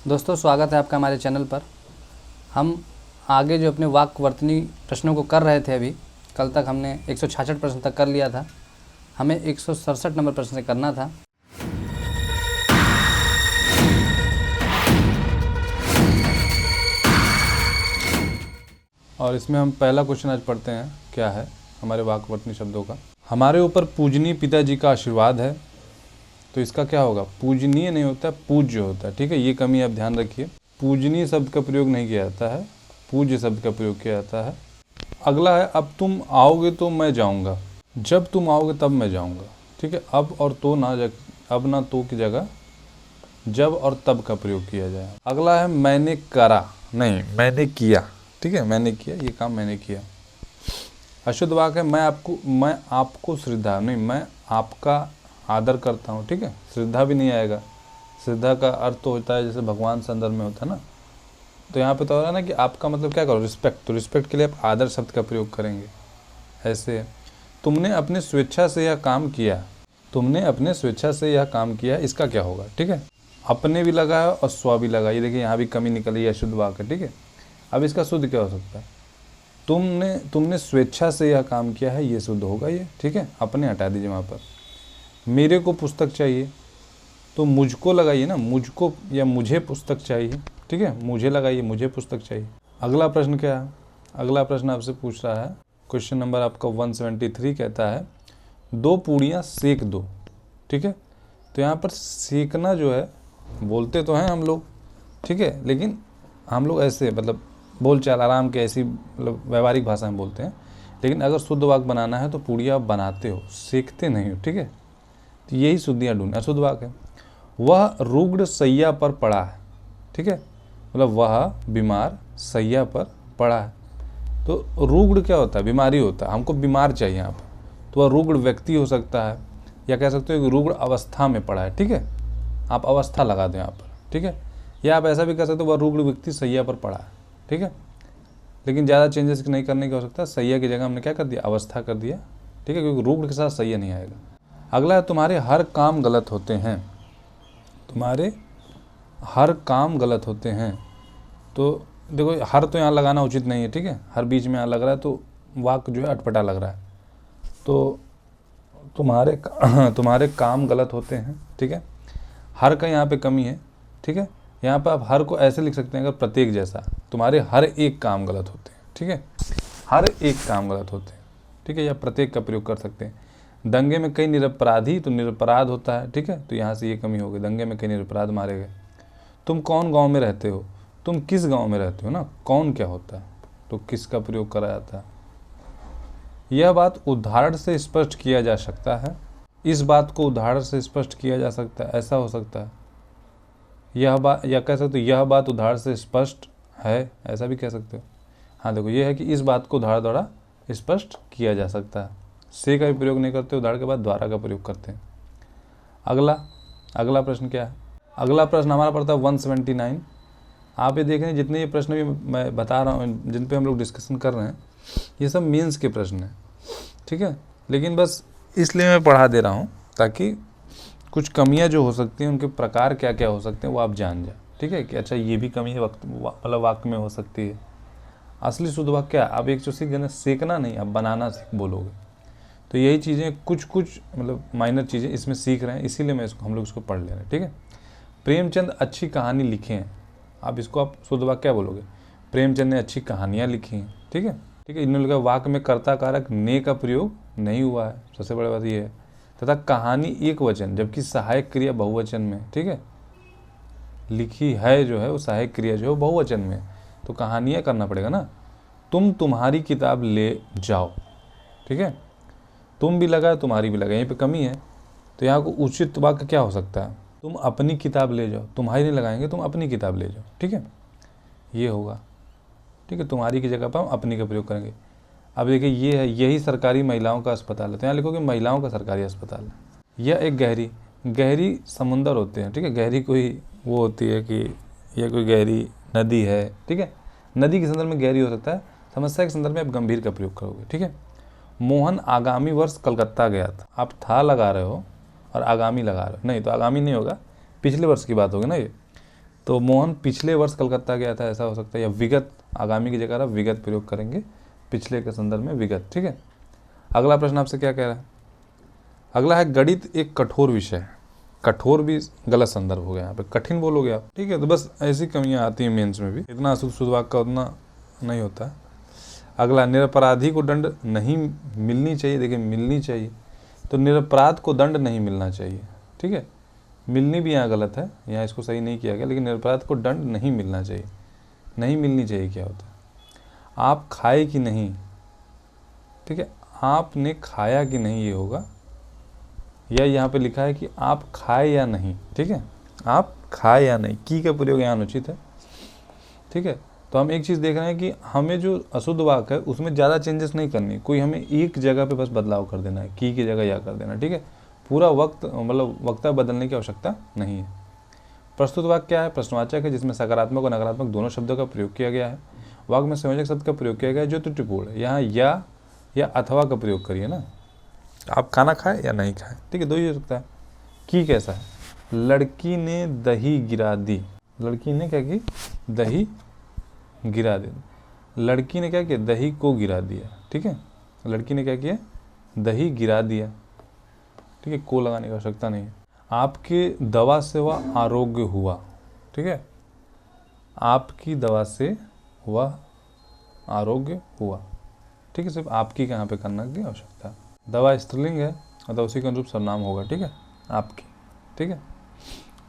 दोस्तों, स्वागत है आपका हमारे चैनल पर। हम आगे जो अपने वाक्यवर्तनी प्रश्नों को कर रहे थे, अभी कल तक हमने 166 प्रश्न तक कर लिया था। हमें 167 नंबर प्रश्न से करना था। और इसमें हम पहला क्वेश्चन आज पढ़ते हैं। क्या है हमारे वाक्यवर्तनी शब्दों का? हमारे ऊपर पूजनीय पिताजी का आशीर्वाद है। तो इसका क्या होगा? पूजनीय नहीं होता, पूज्य होता है। ठीक है, ये कमी आप ध्यान रखिए। पूजनीय शब्द का प्रयोग नहीं किया जाता है, पूज्य शब्द का प्रयोग किया जाता है। अगला है, अब तुम आओगे तो मैं जाऊंगा। जब तुम आओगे तब मैं जाऊंगा। ठीक है, अब और तो ना, अब ना तो की जगह जब और तब का प्रयोग किया जाए। अगला है, मैंने करा, नहीं मैंने किया। ठीक है, मैंने किया, ये काम मैंने किया। अशुद्ध वाक्य है, मैं आपको श्रद्धा, नहीं मैं आपका आदर करता हूँ। ठीक है, श्रद्धा भी नहीं आएगा। श्रद्धा का अर्थ तो होता है जैसे भगवान संदर्भ में होता है ना, तो यहाँ पे तो हो रहा है ना कि आपका मतलब क्या करो, रिस्पेक्ट। तो रिस्पेक्ट के लिए आप आदर शब्द का प्रयोग करेंगे। ऐसे तुमने अपने स्वेच्छा से यह काम किया, तुमने अपने स्वेच्छा से यह काम किया, इसका क्या होगा? ठीक है, अपने भी लगा है और स्व भी लगा। ये देखिए यहाँ भी कमी निकली है, शुद्ध वाक्य। ठीक है, अब इसका शुद्ध क्या हो सकता है? तुमने स्वेच्छा से यह काम किया है, ये शुद्ध होगा ये। ठीक है, अपने हटा दीजिए वहाँ पर। मेरे को पुस्तक चाहिए, तो मुझको लगाइए ना, मुझको या मुझे पुस्तक चाहिए। ठीक है, मुझे लगाइए, मुझे पुस्तक चाहिए। अगला प्रश्न क्या है? अगला प्रश्न आपसे पूछ रहा है, क्वेश्चन नंबर आपका 173 कहता है, 2 पूड़ियाँ सेक दो। ठीक है, तो यहाँ पर सेकना जो है, बोलते तो हैं हम लोग, ठीक है, लेकिन हम लोग ऐसे मतलब बोलचाल आराम के ऐसी मतलब व्यवहारिक भाषा में बोलते हैं। लेकिन अगर शुद्ध वाक्य बनाना है तो पूड़ियाँ आप बनाते हो, सेकते नहीं हो। ठीक है, तो यही शुद्धियाँ ढूंढना। अशुद्ध वाक्य है, वह रुग्ण सैया पर पड़ा है। ठीक है, मतलब वह बीमार सैया पर पड़ा है। तो रुग्ण क्या होता है? बीमारी होता है, हमको बीमार चाहिए यहाँ पर। तो वह रुग्ण व्यक्ति हो सकता है, या कह सकते हो कि रुग्ण अवस्था में पड़ा है। ठीक है, आप अवस्था लगा दो यहाँ पर। ठीक है, या आप ऐसा भी कर सकते हो, वह रुग्ण व्यक्ति सैया पर पड़ा है। ठीक है, लेकिन ज़्यादा चेंजेस नहीं करने की आवश्यकता। सैया की जगह हमने क्या कर दिया? अवस्था कर दिया। ठीक है, क्योंकि रुग्ण के साथ सैया नहीं आएगा। अगला है, तुम्हारे हर काम गलत होते हैं। तुम्हारे हर काम गलत होते हैं। तो देखो, हर तो यहाँ लगाना उचित नहीं है। ठीक है, हर बीच में यहाँ लग रहा है तो वाक्य जो है अटपटा लग रहा है। तो तुम्हारे काम गलत होते हैं। ठीक है, हर का यहाँ पे कमी है। ठीक है, यहाँ पर आप हर को ऐसे लिख सकते हैं, अगर प्रत्येक जैसा, तुम्हारे हर एक काम गलत होते हैं। ठीक है, हर एक काम गलत होते हैं। ठीक है, या प्रत्येक का प्रयोग कर सकते हैं। दंगे में कई निरपराधी, तो निरपराध होता है। ठीक है, तो यहाँ से ये कमी हो गई, दंगे में कई निरपराध मारे गए। तुम कौन गांव में रहते हो? तुम किस गांव में रहते हो ना, कौन क्या होता है, तो किस का प्रयोग करा जाता है। यह बात उदाहरण से स्पष्ट किया जा सकता है, इस बात को उदाहरण से स्पष्ट किया जा सकता है, ऐसा हो सकता है। यह बात, या कह सकते हो यह बात उदाहरण से स्पष्ट है, ऐसा भी कह सकते हो। हाँ देखो, यह है कि इस बात को उदाहरण द्वारा स्पष्ट किया जा सकता है। से का भी प्रयोग नहीं करते, उदाहरण के बाद द्वारा का प्रयोग करते हैं। अगला प्रश्न क्या है? अगला प्रश्न हमारा पड़ता है 179। आप ये देख रहे हैं, जितने ये प्रश्न भी मैं बता रहा हूँ, जिन पे हम लोग डिस्कशन कर रहे हैं, ये सब मेंस के प्रश्न हैं। ठीक है, लेकिन बस इसलिए मैं पढ़ा दे रहा हूँ ताकि कुछ कमियाँ जो हो सकती हैं, उनके प्रकार क्या क्या हो सकते हैं वो आप जान जाए। ठीक है, कि अच्छा ये भी कमी है मतलब वाक्य में हो सकती है। असली शुद्ध वाक्य क्या? आप एक जो सीख गए, सेकना नहीं, आप बनाना सीख बोलोगे। तो यही चीज़ें कुछ मतलब माइनर चीज़ें इसमें सीख रहे हैं, इसीलिए हम लोग इसको पढ़ ले रहे हैं। ठीक है, प्रेमचंद अच्छी कहानी लिखे हैं। आप इसको आप शुद्ध वाक्य क्या बोलोगे? प्रेमचंद ने अच्छी कहानियाँ लिखी हैं। ठीक है, इन्होंने कहा वाक्य में कर्ता कारक ने का प्रयोग नहीं हुआ है, सबसे बड़ी बात ये है। तथा कहानी एक वचन, जबकि सहायक क्रिया बहुवचन में। ठीक है, लिखी है जो है वो सहायक क्रिया जो है बहुवचन में, तो कहानियाँ करना पड़ेगा ना। तुम तुम्हारी किताब ले जाओ। ठीक है, तुम भी लगा, तुम्हारी भी लगा, यहीं पे कमी है। तो यहाँ को उचित वाक्य क्या हो सकता है? तुम अपनी किताब ले जाओ। तुम्हारी नहीं लगाएंगे, तुम अपनी किताब ले जाओ। ठीक है, ये होगा। ठीक है, तुम्हारी की जगह पर हम अपनी का प्रयोग करेंगे। अब देखिए, ये है, यही सरकारी महिलाओं का अस्पताल है, तो यहाँ लिखोगे महिलाओं का सरकारी अस्पताल है। यह एक गहरी समुंदर होते हैं। ठीक है, गहरी कोई वो होती है कि यह कोई गहरी नदी है। ठीक है, नदी के संदर्भ में गहरी हो सकता है, समस्या के संदर्भ में आप गंभीर का प्रयोग करोगे। ठीक है, मोहन आगामी वर्ष कलकत्ता गया था। आप था लगा रहे हो और आगामी लगा रहे हो, नहीं तो आगामी नहीं होगा, पिछले वर्ष की बात होगी ना ये। तो मोहन पिछले वर्ष कलकत्ता गया था, ऐसा हो सकता है, या विगत, आगामी की जगह आप विगत प्रयोग करेंगे, पिछले के संदर्भ में विगत। ठीक है, अगला प्रश्न आपसे क्या कह रहा है, अगला है गणित एक कठोर विषय है। कठोर भी गलत संदर्भ हो गया, यहाँ पे कठिन बोलोगे आप। ठीक है, तो बस ऐसी कमियां आती हैं मेंस में भी, इतना शुद्ध शुद्ध वाक्य का उतना नहीं होता है। अगला, निरपराधी को दंड नहीं मिलनी चाहिए। देखिए मिलनी चाहिए, तो निरपराध को दंड नहीं मिलना चाहिए। ठीक है, मिलनी भी यहाँ गलत है, यहाँ इसको सही नहीं किया गया, लेकिन निरपराध को दंड नहीं मिलना चाहिए। नहीं मिलनी चाहिए क्या होता है, आप खाए कि नहीं। ठीक है, आपने खाया कि नहीं ये होगा, या यहाँ पे लिखा है कि आप खाए या नहीं। ठीक है, आप खाए या नहीं, की का प्रयोग यहाँ अनुचित है। ठीक है, तो हम एक चीज़ देख रहे हैं कि हमें जो अशुद्ध वाक्य है उसमें ज़्यादा चेंजेस नहीं करनी, कोई हमें एक जगह पे बस बदलाव कर देना है, की जगह या कर देना। ठीक है, पूरा वक्त मतलब वक्ता बदलने की आवश्यकता नहीं है। प्रस्तुत वाक्य क्या है, प्रश्नवाचक है जिसमें सकारात्मक और नकारात्मक दोनों शब्दों का प्रयोग किया गया है। वाक्य में संयोजक शब्द का प्रयोग किया गया है जो त्रुटिपूर्ण है। यहाँ या अथवा का प्रयोग करिए ना, आप खाना खाए या नहीं खाए। ठीक है, दो ही हो सकता है। की कैसा है, लड़की ने दही गिरा दी। लड़की ने क्या की, दही गिरा दी। लड़की ने क्या किया, दही को गिरा दिया। ठीक है, लड़की ने क्या किया, दही गिरा दिया। ठीक है, को लगाने की आवश्यकता नहीं है। आपके दवा से वह आरोग्य हुआ। ठीक है, आपकी दवा से वह आरोग्य हुआ। ठीक है, सिर्फ आपकी यहाँ पे करना की आवश्यकता है। दवा स्त्रीलिंग है, अतः उसी के अनुरूप सर्वनाम होगा। ठीक है, आपकी। ठीक है,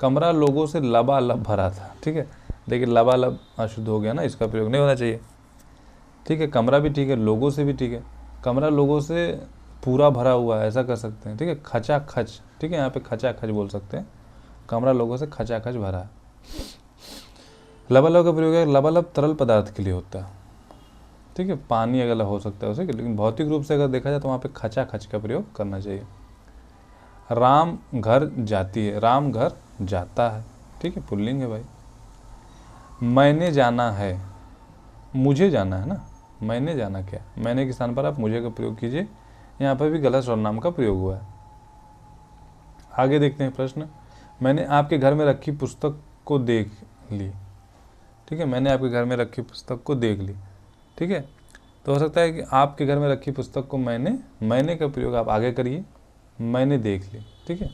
कमरा लोगों से लबालब भरा था। ठीक है, देखिए लबालब अशुद्ध हो गया ना, इसका प्रयोग नहीं होना चाहिए। ठीक है, कमरा भी ठीक है, लोगों से भी ठीक है। कमरा लोगों से पूरा भरा हुआ है, ऐसा कर सकते हैं। ठीक है, खचा खच। ठीक है, यहाँ पे खचा खच बोल सकते हैं, कमरा लोगों से खचा खच भरा है। लबालब का प्रयोग है, लबालब तरल पदार्थ के लिए होता है। ठीक है, पानी अगर हो सकता है उसे, लेकिन भौतिक रूप से अगर देखा जाए तो वहाँ पे खचा खच का प्रयोग करना चाहिए। राम घर जाती है, राम घर जाता है। ठीक है, पुल्लिंग है भाई। मैंने जाना है, मुझे जाना है ना, मैंने जाना क्या, मैंने के स्थान पर आप मुझे का प्रयोग कीजिए। यहाँ पर भी गलत सर्वनाम का प्रयोग हुआ है। आगे देखते हैं प्रश्न, मैंने आपके घर में रखी पुस्तक को देख ली। ठीक है, मैंने आपके घर में रखी पुस्तक को देख ली। ठीक है, तो हो सकता है कि आपके घर में रखी पुस्तक को मैंने का प्रयोग आप आगे करिए, मैंने देख ली। ठीक है,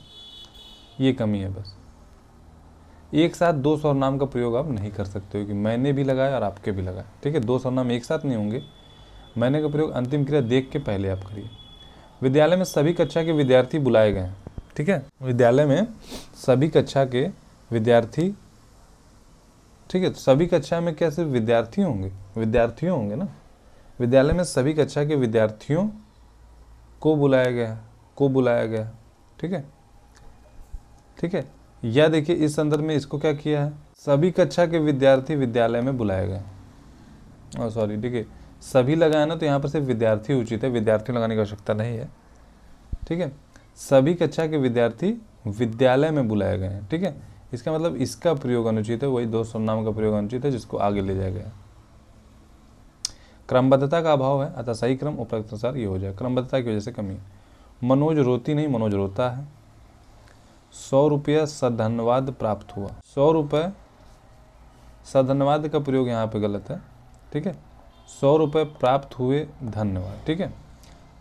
ये कमी है बस। एक साथ दो सर्वनाम का प्रयोग आप नहीं कर सकते हो कि मैंने भी लगाया और आपके भी लगाया। ठीक है, दो सर्वनाम एक साथ नहीं होंगे। मैंने का प्रयोग अंतिम क्रिया देख के पहले आप करिए। विद्यालय में सभी कक्षा के विद्यार्थी बुलाए गए हैं। ठीक है, विद्यालय में सभी कक्षा के विद्यार्थी। ठीक है, तो सभी कक्षा में क्या सिर्फ विद्यार्थी होंगे, विद्यार्थियों होंगे ना। विद्यालय में सभी कक्षा के विद्यार्थियों को बुलाया गया, को बुलाया गया। ठीक है, ठीक है, या देखिए इस संदर्भ में इसको क्या किया है, सभी कक्षा के विद्यार्थी विद्यालय में बुलाए गए। और सॉरी, ठीक है, सभी लगाया ना, तो यहाँ पर सिर्फ विद्यार्थी उचित है, विद्यार्थी लगाने की आवश्यकता नहीं है। ठीक है, सभी कक्षा के विद्यार्थी विद्यालय में बुलाए गए हैं। ठीक है, इसका मतलब इसका प्रयोग अनुचित है, वही दो सर्वनाम का प्रयोग अनुचित है जिसको आगे ले जाया गया। क्रमबद्धता का अभाव है, अतः सही क्रम उपरोक्त अनुसार ये हो जाए। क्रमबद्धता की वजह से कमी। मनोज रोती नहीं, मनोज रोता है। 100 रुपया सधन्यवाद प्राप्त हुआ। 100 रुपये सधन्यवाद का प्रयोग यहाँ पे गलत है। ठीक है, 100 रुपये प्राप्त हुए, धन्यवाद। ठीक है,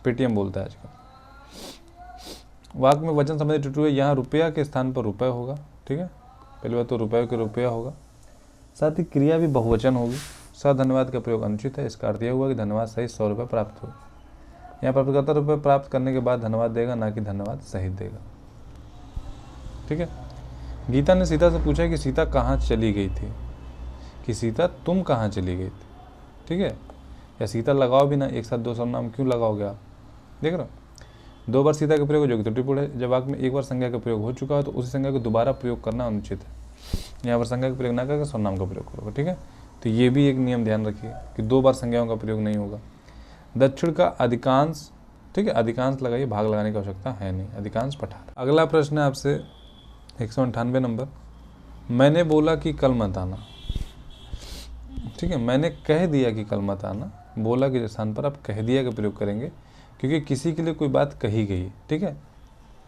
पेटीएम बोलता है आजकल। वाक्य में वचन संबंधी त्रुटि हुए, यहाँ रुपया के स्थान पर रुपये होगा। ठीक है, पहली बात तो रुपये के रुपया होगा, साथ ही क्रिया भी बहुवचन होगी। सधन्यवाद का प्रयोग अनुचित है, इसका अर्थ यह हुआ कि धन्यवाद सहित 100 रुपये प्राप्त हुए। यहाँ प्राप्तकर्ता रुपये प्राप्त करने के बाद धन्यवाद देगा, ना कि धन्यवाद सहित देगा। ठीक है, गीता ने सीता से पूछा कि सीता कहाँ चली गई थी, कि सीता तुम कहाँ चली गई थी। ठीक है, या सीता लगाओ भी ना, एक साथ दो सर्वनाम क्यों लगाओगे आप, देख रहे हो। 2 बार सीता का प्रयोग जो कि त्रुटिपूर्ण है। जब वाक्य में एक बार संज्ञा का प्रयोग हो चुका है तो उसी संज्ञा को दोबारा प्रयोग करना अनुचित है। यहाँ पर संज्ञा का प्रयोग ना करके सर्वनाम का प्रयोग करोगे। ठीक है, तो ये भी एक नियम ध्यान रखिए कि 2 बार संज्ञाओं का प्रयोग नहीं होगा। दक्षिण का अधिकांश। ठीक है, अधिकांश लगाइए, भाग लगाने की आवश्यकता है नहीं, अधिकांश पठार। अगला प्रश्न है आपसे 198 नंबर, मैंने बोला कि कल मत आना। ठीक है, मैंने कह दिया कि कल मत आना, बोला के स्थान पर आप कह दिया का प्रयोग करेंगे, क्योंकि किसी के लिए कोई बात कही गई है। ठीक है,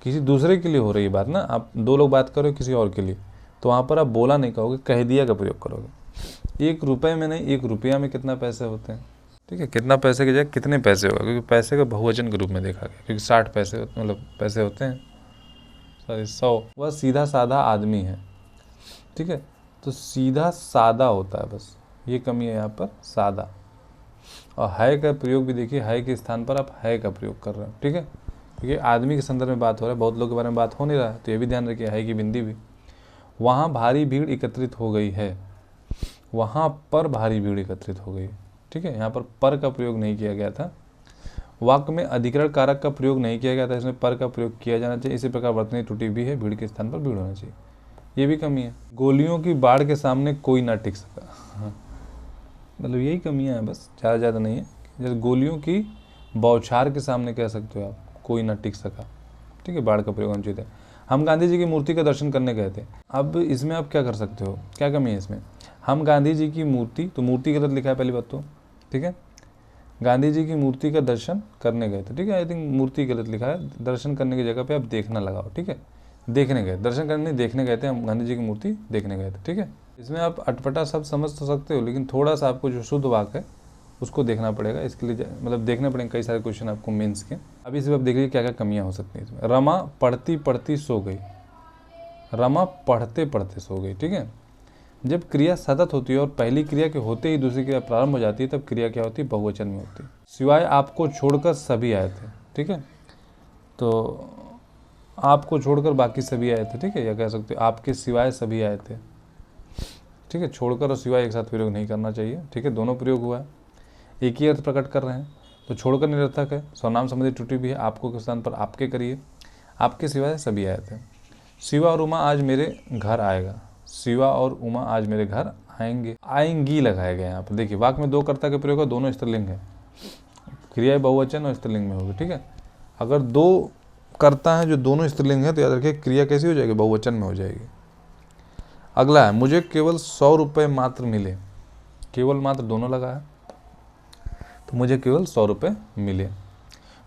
किसी दूसरे के लिए हो रही है बात ना, आप 2 लोग बात कर रहे हो किसी और के लिए, तो वहाँ पर आप बोला नहीं कहोगे, कह दिया का प्रयोग करोगे। 1 रुपये में नहीं, 1 रुपया में कितना पैसे होते हैं, ठीक है, कितना पैसे की जगह कितने पैसे होगा, क्योंकि पैसे का बहुवचन के रूप में देखा गया, क्योंकि 60 पैसे मतलब पैसे होते हैं, सॉरी 100। वह सीधा साधा आदमी है, ठीक है, तो सीधा सादा होता है, बस ये कमी है यहाँ पर, सादा। और है का प्रयोग भी देखिए, है के स्थान पर आप है का प्रयोग कर रहे हो, ठीक है, क्योंकि आदमी के संदर्भ में बात हो रहा है, बहुत लोगों के बारे में बात हो नहीं रहा है, तो ये भी ध्यान रखिए, है की बिंदी भी। वहाँ भारी भीड़ एकत्रित हो गई है, वहाँ पर भारी भीड़ एकत्रित हो गई, ठीक है, यहाँ पर का प्रयोग नहीं किया गया था। वाक्य में अधिकरण कारक का प्रयोग नहीं किया गया था, इसमें पर का प्रयोग किया जाना चाहिए। इसी प्रकार वर्तनी त्रुटि भी है, भीड़ के स्थान पर भीड़ होना चाहिए, ये भी कमी है। गोलियों की बाढ़ के सामने कोई ना टिक सका, हाँ, मतलब यही कमियां हैं बस, ज़्यादा नहीं है। जैसे गोलियों की बौछार के सामने कह सकते हो आप, कोई ना टिक सका, ठीक है, बाढ़ का प्रयोग अनुचित है। हम गांधी जी की मूर्ति का दर्शन करने गए थे, अब इसमें आप क्या कर सकते हो, क्या कमी है इसमें, हम गांधी जी की मूर्ति, तो मूर्ति गलत लिखा है पहली बात तो, ठीक है, गांधी जी की मूर्ति का दर्शन करने गए थे, ठीक है, आई थिंक मूर्ति गलत लिखा है, दर्शन करने की जगह पे आप देखना लगाओ, ठीक है, देखने गए, दर्शन करने देखने गए थे, हम गांधी जी की मूर्ति देखने गए थे, ठीक है। इसमें आप अटपटा सब समझ तो सकते हो, लेकिन थोड़ा सा आपको जो शुद्ध वाक्य है उसको देखना पड़ेगा, इसके लिए मतलब देखने पड़ेंगे कई सारे क्वेश्चन आपको मेंस के। अभी इसे आप देख लीजिए क्या क्या कमियां हो सकती हैं इसमें। रमा पढ़ती पढ़ती सो गई, रमा पढ़ते पढ़ते सो गई, ठीक है। जब क्रिया सतत होती है और पहली क्रिया के होते ही दूसरी क्रिया प्रारंभ हो जाती है, तब क्रिया क्या होती है, बहुवचन में होती है। सिवाय आपको छोड़कर सभी आए थे, ठीक है, तो आपको छोड़कर बाकी सभी आए थे, ठीक है, या कह सकते हो आपके सिवाय सभी आए थे, ठीक है, छोड़कर और सिवाय एक साथ प्रयोग नहीं करना चाहिए, ठीक है, दोनों प्रयोग हुआ है, एक ही अर्थ प्रकट कर रहे हैं, तो छोड़कर निरर्थक है, सर्वनाम संबंधी त्रुटि भी है, आपको के स्थान पर आपके करिए, आपके सिवाय सभी आए थे। शिवा और उमा आज मेरे घर आएगा, शिवा और उमा आज मेरे घर आएंगे, आएंगी लगाया गया यहाँ पर। देखिए वाक्य में 2 कर्ता के प्रयोग है, दोनों स्त्रीलिंग है, क्रिया बहुवचन और स्त्रीलिंग में होगी, ठीक है। अगर 2 कर्ता है जो दोनों स्त्रीलिंग है, तो याद रखिए क्रिया कैसी हो जाएगी, बहुवचन में हो जाएगी। अगला है, मुझे केवल 100 रुपये मात्र मिले, केवल मात्र दोनों लगा है, तो मुझे केवल 100 रुपये मिले।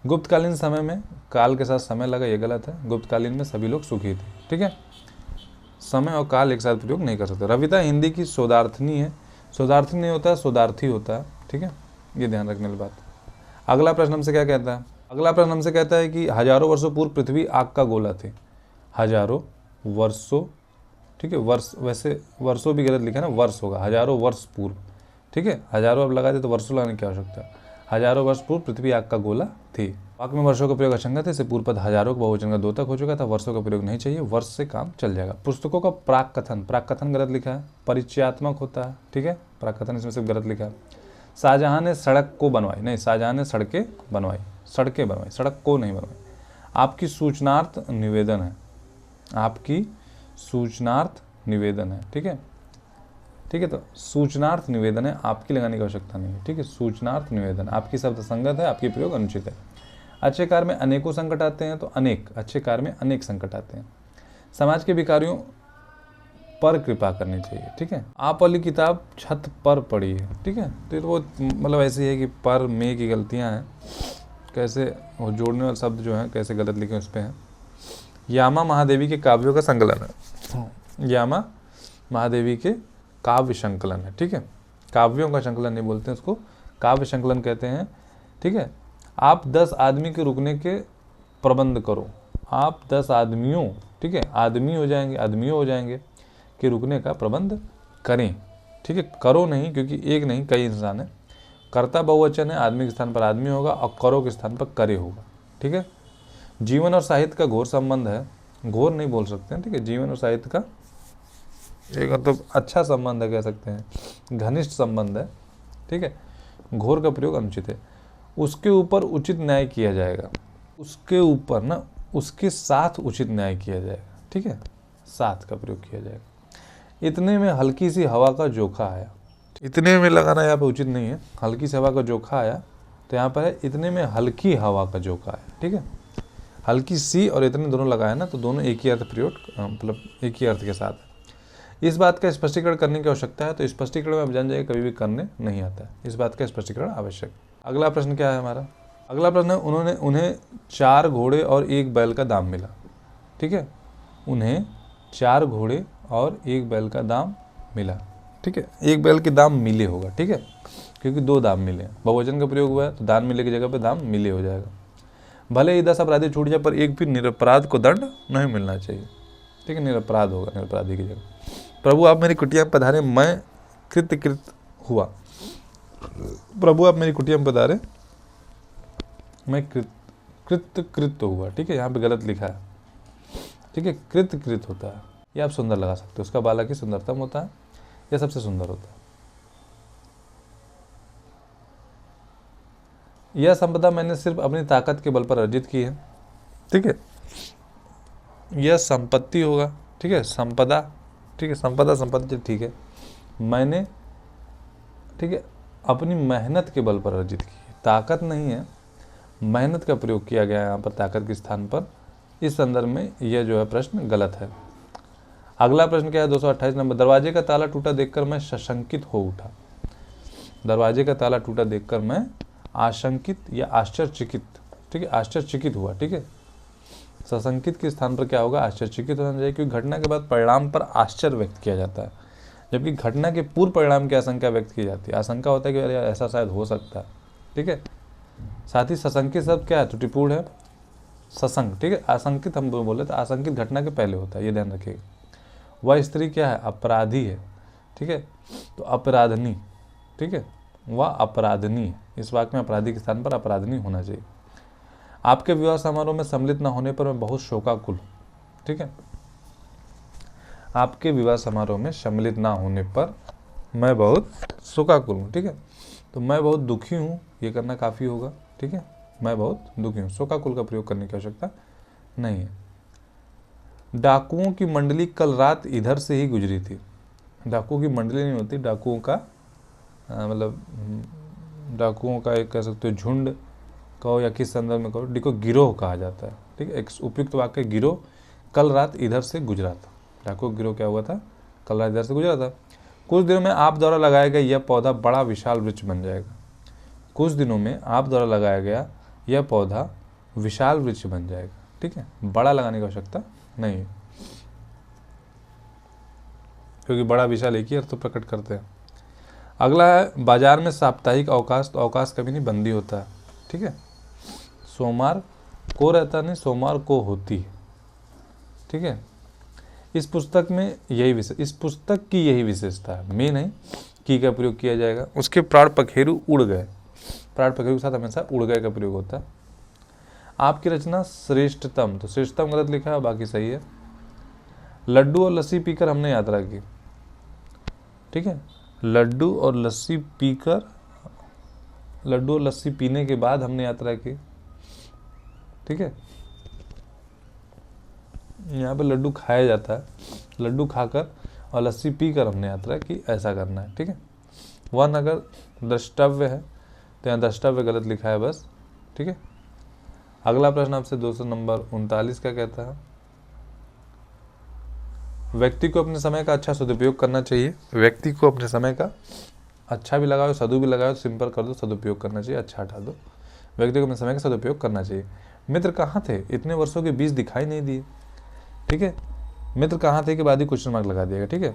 गुप्तकालीन समय में काल के साथ समय लगा, ये गलत है, गुप्तकालीन में सभी लोग सुखी थे, ठीक है, समय और काल एक साथ प्रयोग नहीं कर सकते। रविता हिंदी की शोधार्थनी है, शोधार्थी नहीं होता है, शोधार्थी होता है, ठीक है, ये ध्यान रखने वाली बात। अगला प्रश्न हमसे क्या कहता है, अगला प्रश्न हमसे कहता है कि हजारों वर्षों पूर्व पृथ्वी आग का गोला थी, हजारों वर्षों, ठीक है, वर्ष, वैसे वर्षों भी गलत लिखा है ना, वर्ष होगा, हजारों वर्ष पूर्व, ठीक है, हजारों अब लगा दे तो वर्षों लगाने की आवश्यकता है। हजारों वर्ष पूर्व पृथ्वी आग का गोला थी। वाक्य में वर्षों का प्रयोग असंगत है, इससे पूर्व पद हजारों का बहुवचन का 2 तक हो चुका था, वर्षों का प्रयोग नहीं चाहिए, वर्ष से काम चल जाएगा। पुस्तकों का प्राक कथन, प्राक कथन गलत लिखा है, परिचयात्मक होता है, ठीक है, प्राक कथन इसमें से गलत लिखा है। शाहजहां ने सड़क को बनवाई, नहीं, शाहजहां ने सड़कें बनवाई, सड़कें बनवाई, सड़क को नहीं बनवाई। आपकी सूचनार्थ निवेदन है, आपकी सूचनार्थ निवेदन है, ठीक है, ठीक है, तो सूचनार्थ निवेदन है, आपकी लगाने की आवश्यकता नहीं है, ठीक है, सूचनार्थ निवेदन, आपकी शब्द संगत है, आपकी प्रयोग अनुचित है। अच्छे कार्य में अनेकों संकट आते हैं, तो अनेक, अच्छे कार्य में अनेक संकट आते हैं। समाज के भिखारियों पर कृपा करनी चाहिए, ठीक है। आप वाली किताब छत पर पड़ी है, ठीक है, तो वो मतलब ऐसी है कि पर में की गलतियां हैं, कैसे वो जोड़ने वाले शब्द जो हैं कैसे गलत लिखे उस पर हैं। यामा महादेवी के काव्यों का संकलन है, यामा महादेवी के काव्य संकलन है, ठीक है, काव्यों का संकलन नहीं बोलते हैं उसको, काव्य संकलन कहते हैं, ठीक है। आप 10 आदमी के रुकने के प्रबंध करो, आप 10 आदमियों, ठीक है, आदमी हो जाएंगे, आदमियों हो जाएंगे, के रुकने का प्रबंध करें, ठीक है, करो नहीं, क्योंकि एक नहीं कई इंसान है, कर्ता बहुवचन है, आदमी के स्थान पर आदमी होगा और करो के स्थान पर करे होगा, ठीक है। जीवन और साहित्य का घोर संबंध है, घोर नहीं बोल सकते हैं, ठीक है, जीवन और साहित्य का एक मतलब अच्छा संबंध है, कह सकते हैं घनिष्ठ संबंध है, ठीक है, घोर का प्रयोग अनुचित है। उसके ऊपर उचित न्याय किया जाएगा, उसके ऊपर ना, उसके साथ उचित न्याय किया जाएगा, ठीक है, साथ का प्रयोग किया जाएगा। इतने में हल्की सी हवा का जोखा आया, इतने में लगाना यहाँ पे उचित नहीं है, हल्की सी हवा का जोखा आया, तो यहाँ पर है इतने में हल्की हवा का जोखा आया, ठीक है, हल्की सी और इतने दोनों लगाया ना, तो दोनों एक ही अर्थ प्रयोग मतलब एक ही अर्थ के साथ है। इस बात का स्पष्टीकरण करने की आवश्यकता है, तो स्पष्टीकरण में आप जान जाइए कभी भी करने नहीं आता है, इस बात का स्पष्टीकरण आवश्यक। अगला प्रश्न क्या है हमारा, अगला प्रश्न है उन्हें 4 घोड़े और 1 बैल का दाम मिला, ठीक है, उन्हें 4 घोड़े और एक बैल का दाम मिला, ठीक है, एक बैल के दाम मिले होगा, ठीक है, क्योंकि 2 दाम मिले हैं, बहुवचन का प्रयोग हुआ है तो दाम मिले की जगह पे दाम मिले हो जाएगा। भले ही 10 अपराधी छूट जाए पर एक भी निरपराध को दंड नहीं मिलना चाहिए, ठीक है, निरपराध होगा निरपराधी की जगह। प्रभु आप मेरी कुटिया में पधारे, मैं कृत हुआ। प्रभु आप मेरी कुटिया में पधारे, मैं कृत हुआ, ठीक है, यहाँ पे गलत लिखा है, ठीक है, कृत होता है, ये आप सुंदर लगा सकते हो, उसका बालक ही सुंदरतम होता है, यह सबसे सुंदर होता है। यह संपदा मैंने सिर्फ अपनी ताकत के बल पर अर्जित की है, ठीक है, यह संपत्ति होगा, ठीक है, संपदा, ठीक है, संपदा संपत्ति, ठीक है, मैंने, ठीक है, अपनी मेहनत के बल पर अर्जित की है, ताकत नहीं है, मेहनत का प्रयोग किया गया है यहाँ पर ताकत के स्थान पर। इस संदर्भ में यह जो है प्रश्न गलत है। अगला प्रश्न क्या है 228 नंबर, दरवाजे का ताला टूटा देखकर मैं सशंकित हो उठा। दरवाजे का ताला टूटा देखकर मैं आशंकित या आश्चर्यचकित, ठीक है, आश्चर्यचकित हुआ, ठीक है, सशंकित के स्थान पर क्या होगा, आश्चर्यचकित होना चाहिए, क्योंकि घटना के बाद परिणाम पर आश्चर्य व्यक्त किया जाता है, जबकि घटना के पूर्व परिणाम की आशंका व्यक्त की जाती है। आशंका होता है कि अरे ऐसा शायद हो सकता है, ठीक है। साथ ही सशंकित शब्द क्या है, त्रुटिपूर्ण है, सशंक, ठीक है, आशंकित हम बोले तो आशंकित घटना के पहले होता है, ये ध्यान रखिएगा। वह स्त्री क्या है, अपराधी है, ठीक है, तो अपराधनी, ठीक है, वह अपराधनी है, इस वाक्य में अपराधी के स्थान पर अपराधनी होना चाहिए। आपके विवाह समारोह में सम्मिलित न होने पर मैं बहुत शोकाकुल, ठीक है, आपके विवाह समारोह में सम्मिलित ना होने पर मैं बहुत शोकाकुल हूँ, ठीक है, तो मैं बहुत दुखी हूँ, ये करना काफ़ी होगा, ठीक है, मैं बहुत दुखी हूँ, शोकाकुल का प्रयोग करने की आवश्यकता नहीं है। डाकुओं की मंडली कल रात इधर से ही गुजरी थी। डाकुओं की मंडली नहीं होती, डाकुओं का मतलब डाकुओं का एक कह सकते हो झुंड कहो या किस संदर्भ में कहो, डिको गिरोह कहा जाता है, ठीक है, एक उपयुक्त वाक्य गिरोह कल रात इधर से गुजरा था। डाकू गिरोह क्या हुआ था, कल रात इधर से गुजरा था। कुछ दिनों में आप द्वारा लगाया गया यह पौधा बड़ा विशाल वृक्ष बन जाएगा। कुछ दिनों में आप द्वारा लगाया गया यह पौधा विशाल वृक्ष बन जाएगा, ठीक है, बड़ा लगाने की आवश्यकता नहीं है, क्योंकि बड़ा विशाल एक ही अर्थ तो प्रकट करते हैं। अगला है बाजार में साप्ताहिक अवकाश, तो अवकाश कभी नहीं बंदी होता है, ठीक है, सोमवार को रहता नहीं, सोमवार को होती है, ठीक है। इस पुस्तक में यही इस पुस्तक की यही विशेषता है, में नहीं की का प्रयोग किया जाएगा। उसके प्राण पखेरु उड़ गए, प्राण पखेरु के साथ हमेशा उड़ गए का प्रयोग होता है। आपकी रचना श्रेष्ठतम, तो श्रेष्ठतम गलत लिखा है, बाकी सही है। लड्डू और लस्सी पीकर हमने यात्रा की, ठीक है, लड्डू और लस्सी पीकर, लड्डू और लस्सी पीने के बाद हमने यात्रा की, ठीक है, यहाँ पे लड्डू खाया जाता है, लड्डू खाकर और लस्सी पीकर हमने यात्रा की, ऐसा करना है, ठीक है। वन अगर द्रष्टव्य है तो यहाँ द्रष्टव्य गलत लिखा है बस, ठीक है। अगला प्रश्न आपसे 200 नंबर 39 का कहता है, व्यक्ति को अपने समय का अच्छा सदुपयोग करना चाहिए। व्यक्ति को अपने समय का अच्छा भी लगाओ, सदु भी लगाओ, सिंपल कर दो, सदुपयोग करना चाहिए, अच्छा हटा दो। व्यक्ति को अपने समय का सदुपयोग करना चाहिए। मित्र कहाँ थे, इतने वर्षों के बीच दिखाई नहीं दिए, ठीक है, मित्र कहाँ थे के बाद ही क्वेश्चन मार्क लगा दिएगा, ठीक है,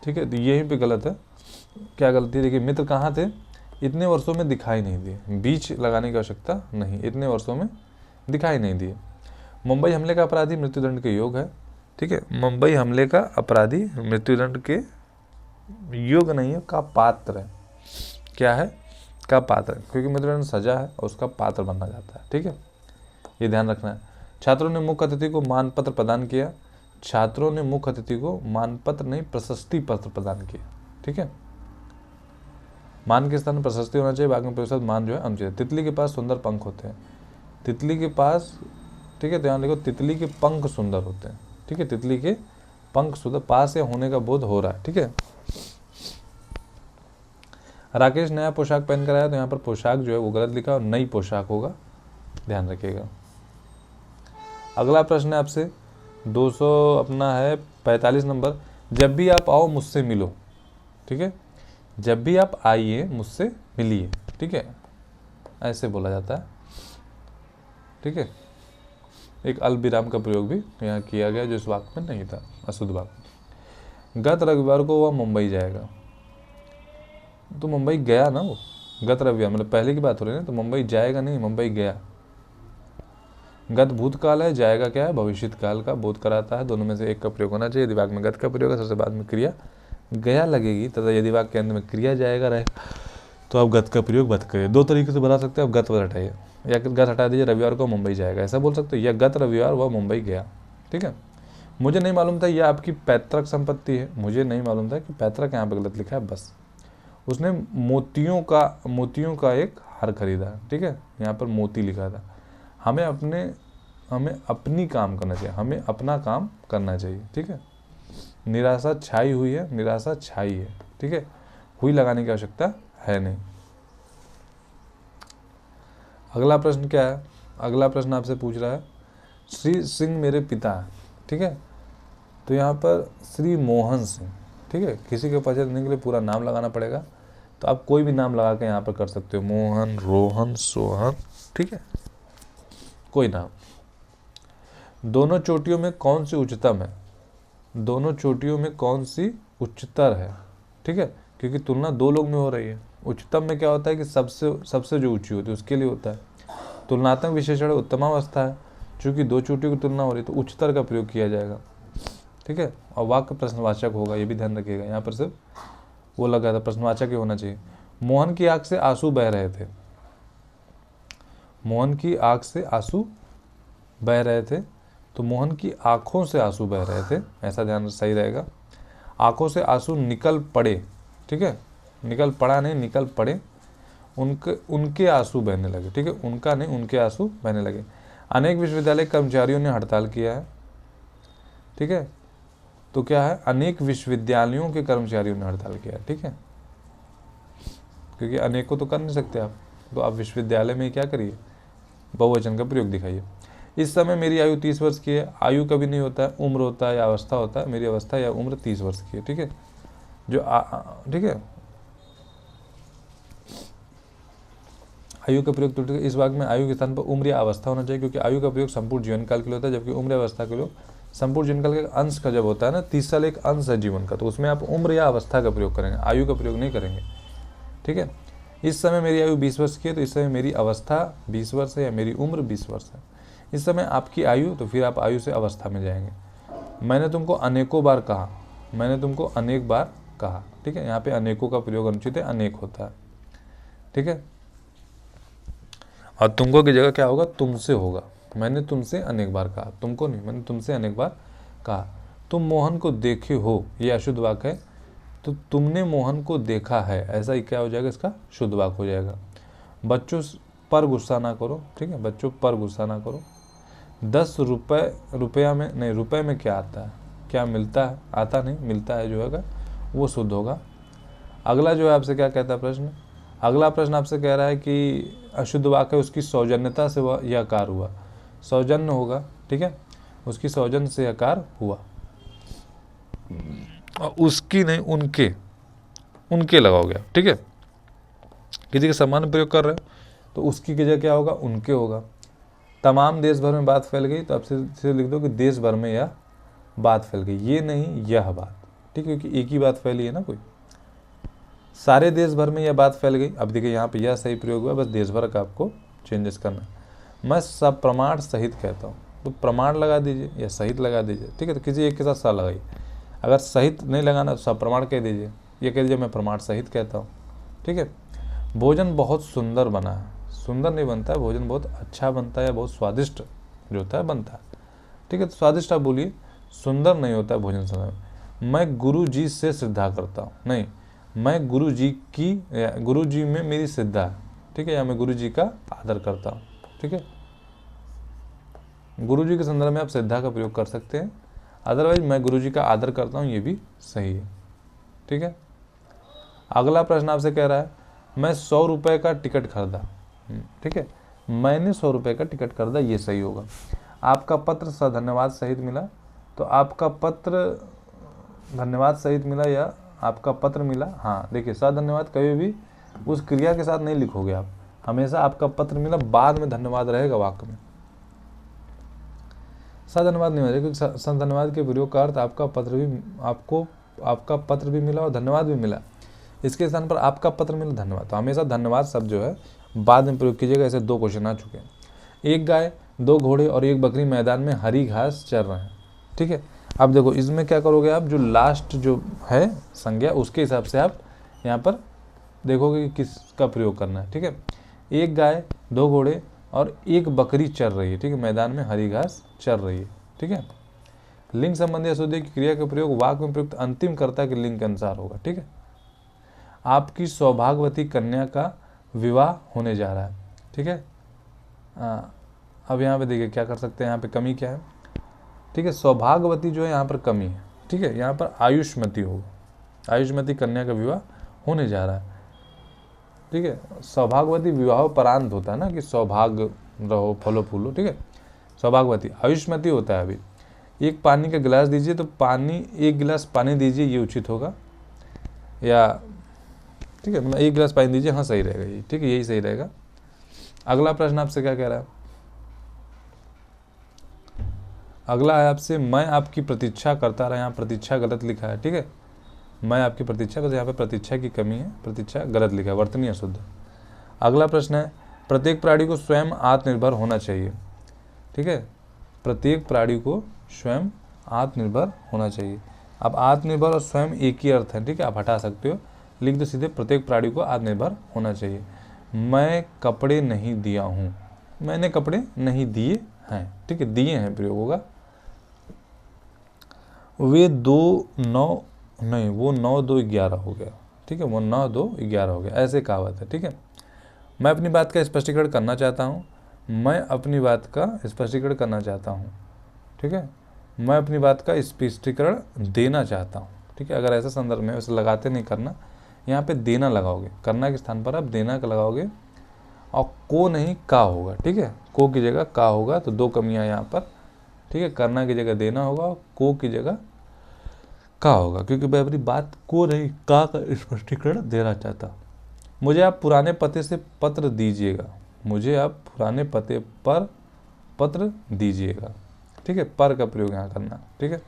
ठीक है, तो यहीं पे गलत है। क्या गलती है, देखिए, मित्र कहाँ थे, इतने वर्षों में दिखाई नहीं दिए, बीच लगाने की आवश्यकता नहीं, इतने वर्षों में दिखाई नहीं दिए। मुंबई हमले का अपराधी मृत्युदंड के योग है, ठीक है, मुंबई हमले का अपराधी मृत्युदंड के योग नहीं है, का पात्र है। क्या है, का पात्र, क्योंकि मृत्युदंड सजा है और उसका पात्र बनना जाता है, ठीक है, ये ध्यान रखना है। छात्रों ने मुख्य अतिथि को मानपत्र प्रदान किया। छात्रों ने मुख्य अतिथि को मानपत्र नहीं प्रशस्ति पत्र प्रदान किया, ठीक है, मान के स्थान में प्रशस्ति होना चाहिए, बाकी में प्रतिशत मान जो है अनुचित। तितली के पास सुंदर पंख होते हैं, तितली के पास, ठीक है, ध्यान देखो, तितली के पंख सुंदर होते हैं, ठीक है, तितली के पंख सुंदर, पास या होने का बोध हो रहा है, ठीक है। राकेश नया पोशाक पहन कर आया, तो यहाँ पर पोशाक जो है वो गलत लिखा और नई पोशाक होगा, ध्यान रखिएगा। अगला प्रश्न है आपसे 200 अपना है 45 नंबर, जब भी आप आओ मुझसे मिलो, ठीक है, जब भी आप आइए मुझसे मिलिए, ठीक है, ऐसे बोला जाता है, ठीक है। एक अल्प विराम का प्रयोग भी यहाँ किया गया जो इस वाक्य में नहीं था, अशुद्ध वाक्य। गत रविवार को वह मुंबई जाएगा, तो मुंबई गया ना वो, गत रविवार मतलब पहले की बात हो रही है ना, तो मुंबई जाएगा नहीं, मुंबई गया। गत भूतकाल है, जाएगा क्या है, भविष्यत काल का बोध कराता है। दोनों में से एक का प्रयोग होना चाहिए। यदि वाक्य में गत का प्रयोग है, सबसे बाद में क्रिया गया लगेगी, तथा यदि वाक्य के अंत में क्रिया जाएगा रहेगा, तो आप गत का प्रयोग मत करिए। दो तरीके से बता सकते हैं, आप गत हटाइए, या गत हटा दीजिए, रविवार को मुंबई जाएगा ऐसा बोल सकते हो, या गत रविवार वह मुंबई गया। ठीक है, मुझे नहीं मालूम था यह आपकी पैतृक संपत्ति है, मुझे नहीं मालूम था कि पैतृक यहाँ पर गलत लिखा है, बस उसने मोतियों का एक हार खरीदा। ठीक है, यहाँ पर मोती लिखा था। हमें अपनी काम करना चाहिए, हमें अपना काम करना चाहिए। ठीक है, निराशा छाई हुई है, निराशा छाई है। ठीक है, हुई लगाने की आवश्यकता है नहीं। अगला प्रश्न क्या है, अगला प्रश्न आपसे पूछ रहा है श्री सिंह मेरे पिता। ठीक है, तो यहाँ पर श्री मोहन सिंह। ठीक है, किसी के परिचय देने के लिए पूरा नाम लगाना पड़ेगा, तो आप कोई भी नाम लगा के यहाँ पर कर सकते हो, मोहन, रोहन, सोहन। ठीक है, कोई नाम। दोनों चोटियों में कौन सी उच्चतम है, दोनों चोटियों में कौन सी उच्चतर है। ठीक है, क्योंकि तुलना दो लोग में हो रही है। उच्चतम में क्या होता है कि सबसे जो ऊंची होती है उसके लिए होता है। तुलनात्मक विशेषण उत्तमावस्था है, चूंकि दो चोटियों की तुलना हो रही है तो उच्चतर का प्रयोग किया जाएगा। ठीक है, और वाक्य प्रश्नवाचक होगा, ये भी ध्यान रखिएगा। यहाँ पर सिर्फ वो लगा था, प्रश्नवाचक ही होना चाहिए। मोहन की आंख से आंसू बह रहे थे, मोहन की आंख से आंसू बह रहे थे, तो मोहन की आंखों से आंसू बह रहे थे, ऐसा ध्यान सही रहेगा। आंखों से आंसू निकल पड़े। ठीक है, निकल पड़ा नहीं, निकल पड़े, उनके आंसू बहने लगे। ठीक है, उनका नहीं, उनके आंसू बहने लगे। अनेक विश्वविद्यालय कर्मचारियों ने हड़ताल किया है। ठीक है, तो क्या है, अनेक विश्वविद्यालयों के कर्मचारियों ने हड़ताल किया है। ठीक है, क्योंकि अनेकों तो कर नहीं सकते आप, तो आप विश्वविद्यालय में क्या करिए, बहुवचन का प्रयोग दिखाइए। इस समय मेरी आयु 30 वर्ष की है। आयु कभी नहीं होता है, उम्र होता है या अवस्था होता है। मेरी अवस्था या उम्र 30 वर्ष की है। ठीक है, ठीक है, आयु का प्रयोग तो इस वाक्य में आयु के स्थान पर उम्र या अवस्था होना चाहिए, क्योंकि आयु का प्रयोग संपूर्ण जीवन काल के लिए होता है, जबकि उम्र या अवस्था के लिए संपूर्ण जीवन काल के अंश का जब होता है ना, 30 साल एक अंश है जीवन का, तो उसमें आप उम्र या अवस्था का प्रयोग करेंगे, आयु का प्रयोग नहीं करेंगे। ठीक है, इस समय मेरी आयु 20 वर्ष की है, तो इस समय मेरी अवस्था 20 वर्ष है या मेरी उम्र 20 वर्ष है। इस समय आपकी आयु, तो फिर आप आयु से अवस्था में जाएंगे। मैंने तुमको अनेकों बार कहा, मैंने तुमको अनेक बार कहा। ठीक है, यहाँ पे अनेकों का प्रयोग अनुचित है, अनेक होता है। ठीक है, और तुमको की जगह क्या होगा, तुमसे होगा। मैंने तुमसे अनेक बार कहा, तुमको नहीं, मैंने तुमसे अनेक बार कहा। तुम मोहन को देखे हो, ये अशुद्ध वाक्य है, तो तुमने मोहन को देखा है, ऐसा ही क्या हो जाएगा, इसका शुद्ध वाक्य हो जाएगा। बच्चों पर गुस्सा ना करो। ठीक है, बच्चों पर गुस्सा ना करो। 10 रुपया में नहीं, रुपए में क्या आता है, क्या मिलता है, आता नहीं, मिलता है जो है वो शुद्ध होगा। अगला जो है आपसे क्या कहता है प्रश्न, अगला प्रश्न आपसे कह रहा है कि अशुद्ध वाक्य है, उसकी सौजन्यता से वह यह कार्य हुआ, सौजन्य होगा। ठीक है, उसकी सौजन्य से यह कार्य हुआ, और उसकी नहीं, उनके लगाओगे। ठीक है, किसी के सम्मान प्रयोग कर रहे हो तो उसकी की जगह क्या होगा, उनके होगा। तमाम देश भर में बात फैल गई, तो आप सिर्फ लिख दो कि देश भर में यह बात फैल गई, ये नहीं यह बात। ठीक है, क्योंकि एक ही बात फैली है ना, कोई सारे देश भर में यह बात फैल गई। अब देखिए यहाँ पे यह सही प्रयोग हुआ, बस देश भर का आपको चेंजेस करना। मैं सब प्रमाण सहित कहता हूँ, तो प्रमाण लगा दीजिए या सहित लगा दीजिए। ठीक है, तो किसी एक के साथ सा लगाइए। अगर सहित नहीं लगाना तो सब प्रमाण कह दीजिए, ये कह दीजिए मैं प्रमाण सहित कहता हूँ। ठीक है, भोजन बहुत सुंदर बना है, सुंदर नहीं बनता है, भोजन बहुत अच्छा बनता है या बहुत स्वादिष्ट जो होता है बनता है। ठीक है, तो स्वादिष्ट आप बोलिए, सुंदर नहीं होता है भोजन समय में। मैं गुरु जी से श्रद्धा करता हूँ, नहीं, मैं गुरु जी में मेरी श्रद्धा है। ठीक है, या मैं गुरु जी का आदर करता हूँ। ठीक है, गुरु जी के संदर्भ में आप श्रद्धा का प्रयोग कर सकते हैं, अदरवाइज मैं गुरु जी का आदर करता हूँ, ये भी सही है। ठीक है, अगला प्रश्न आपसे कह रहा है मैं 100 रुपये का टिकट खरीदा। ठीक है, मैंने 100 रुपये का टिकट खरीदा, ये सही होगा। आपका पत्र धन्यवाद सहित मिला, तो आपका पत्र धन्यवाद सहित मिला या आपका पत्र मिला। हाँ देखिए, धन्यवाद कभी भी उस क्रिया के साथ नहीं लिखोगे आप, हमेशा आपका पत्र मिला बाद में धन्यवाद रहेगा वाक्य में। सधन्यवाद नहीं होगा, क्योंकि सधन्यवाद के प्रयोग का अर्थ आपका पत्र भी मिला और धन्यवाद भी मिला। इसके स्थान पर आपका पत्र मिला, धन्यवाद। तो हमेशा धन्यवाद शब्द जो है बाद में प्रयोग कीजिएगा। ऐसे 2 क्वेश्चन आ चुके हैं। एक गाय, 2 घोड़े और 1 बकरी मैदान में हरी घास चर रहे हैं। ठीक है, अब देखो इसमें क्या करोगे आप, जो लास्ट जो है संज्ञा उसके हिसाब से आप यहाँ पर देखोगे कि किसका प्रयोग करना है। ठीक है, 1 गाय, 2 घोड़े और 1 बकरी चर रही है। ठीक है, मैदान में हरी घास चर रही है। ठीक है, लिंग संबंधी अशुद्धि की क्रिया का प्रयोग वाक्य में प्रयुक्त अंतिम कर्ता के लिंग के अनुसार होगा। ठीक है, आपकी सौभाग्यवती कन्या का विवाह होने जा रहा है। ठीक है, अब यहाँ पे देखिए क्या कर सकते हैं, यहाँ पे कमी क्या है। ठीक है, सौभाग्यवती जो है यहाँ पर कमी है। ठीक है, यहाँ पर आयुष्मती होगा, आयुष्मती कन्या का विवाह होने जा रहा है। ठीक है, सौभाग्यवती विवाह परांत होता है ना, कि सौभाग्य रहो, फलो फूलो। ठीक है, सौभाग्यवती, आयुष्मती होता है। अभी 1 पानी का गिलास दीजिए तो 1 गिलास पानी दीजिए, ये उचित होगा। या ठीक है, 1 गिलास पानी दीजिए, हाँ सही रहेगा ये। ठीक है, यही सही रहेगा। अगला प्रश्न आपसे क्या कह रहा है, अगला है आपसे, मैं आपकी प्रतीक्षा करता रहा। यहाँ प्रतीक्षा गलत लिखा है। ठीक है, मैं आपकी प्रतीक्षा करता, यहाँ पे प्रतीक्षा की कमी है, प्रतीक्षा गलत लिखा है, वर्तनी अशुद्ध। अगला प्रश्न है, प्रत्येक प्राणी को स्वयं आत्मनिर्भर होना चाहिए। ठीक है, प्रत्येक प्राणी को स्वयं आत्मनिर्भर होना चाहिए। अब आत्मनिर्भर और स्वयं एक ही अर्थ है। ठीक है, आप हटा सकते हो, लिख दो सीधे, प्रत्येक प्राणी को आत्मनिर्भर होना चाहिए। मैं कपड़े नहीं दिया हूँ, मैंने कपड़े नहीं दिए हैं। ठीक है, दिए हैं प्रयोग होगा। वे 2-9 नहीं, वो 9-2-11 हो गया। ठीक है, वो 9-2-11 हो गया, ऐसे कहावत है। ठीक है, मैं अपनी बात का स्पष्टीकरण करना चाहता हूँ, मैं अपनी बात का स्पष्टीकरण करना चाहता हूँ। ठीक है, मैं अपनी बात का स्पष्टीकरण देना चाहता हूँ। ठीक है, अगर ऐसे संदर्भ में वैसे लगाते नहीं करना, यहाँ पे देना लगाओगे, करना के स्थान पर आप देना का लगाओगे, और को नहीं का होगा। ठीक है, को की जगह का होगा, तो 2 कमियाँ यहाँ पर। ठीक है, करना की जगह देना होगा और को की जगह का होगा, क्योंकि मैं अपनी बात को नहीं का स्पष्टीकरण देना चाहता। मुझे आप पुराने पते से पत्र दीजिएगा, मुझे आप पुराने पते पर पत्र दीजिएगा। ठीक है, पर का प्रयोग यहाँ करना। ठीक है,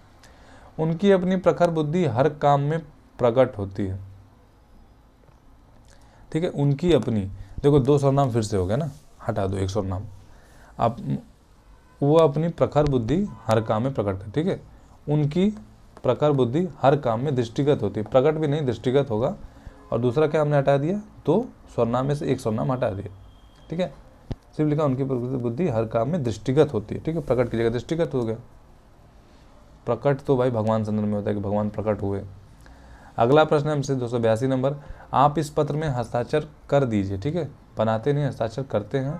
उनकी अपनी प्रखर बुद्धि हर काम में प्रकट होती है। ठीक है, उनकी अपनी, देखो 2 सर्वनाम फिर से हो गया ना, हटा दो 1 सर्वनाम। आप वो अपनी प्रखर बुद्धि हर काम में प्रकट है। ठीक है, उनकी प्रखर बुद्धि हर काम में दृष्टिगत होती है, प्रकट भी नहीं दृष्टिगत होगा। और दूसरा क्या हमने हटा दिया, 2 सर्वनाम में से 1 सर्वनाम हटा दिया। ठीक है, सिर्फ लिखा उनकी बुद्धि हर काम में दृष्टिगत होती है। ठीक है, प्रकट की जगह दृष्टिगत हो गया। प्रकट तो भाई भगवान संदर्भ में होता है कि भगवान प्रकट हुए। अगला प्रश्न है हमसे 282 नंबर, आप इस पत्र में हस्ताक्षर कर दीजिए। ठीक है, बनाते नहीं, हस्ताक्षर करते हैं।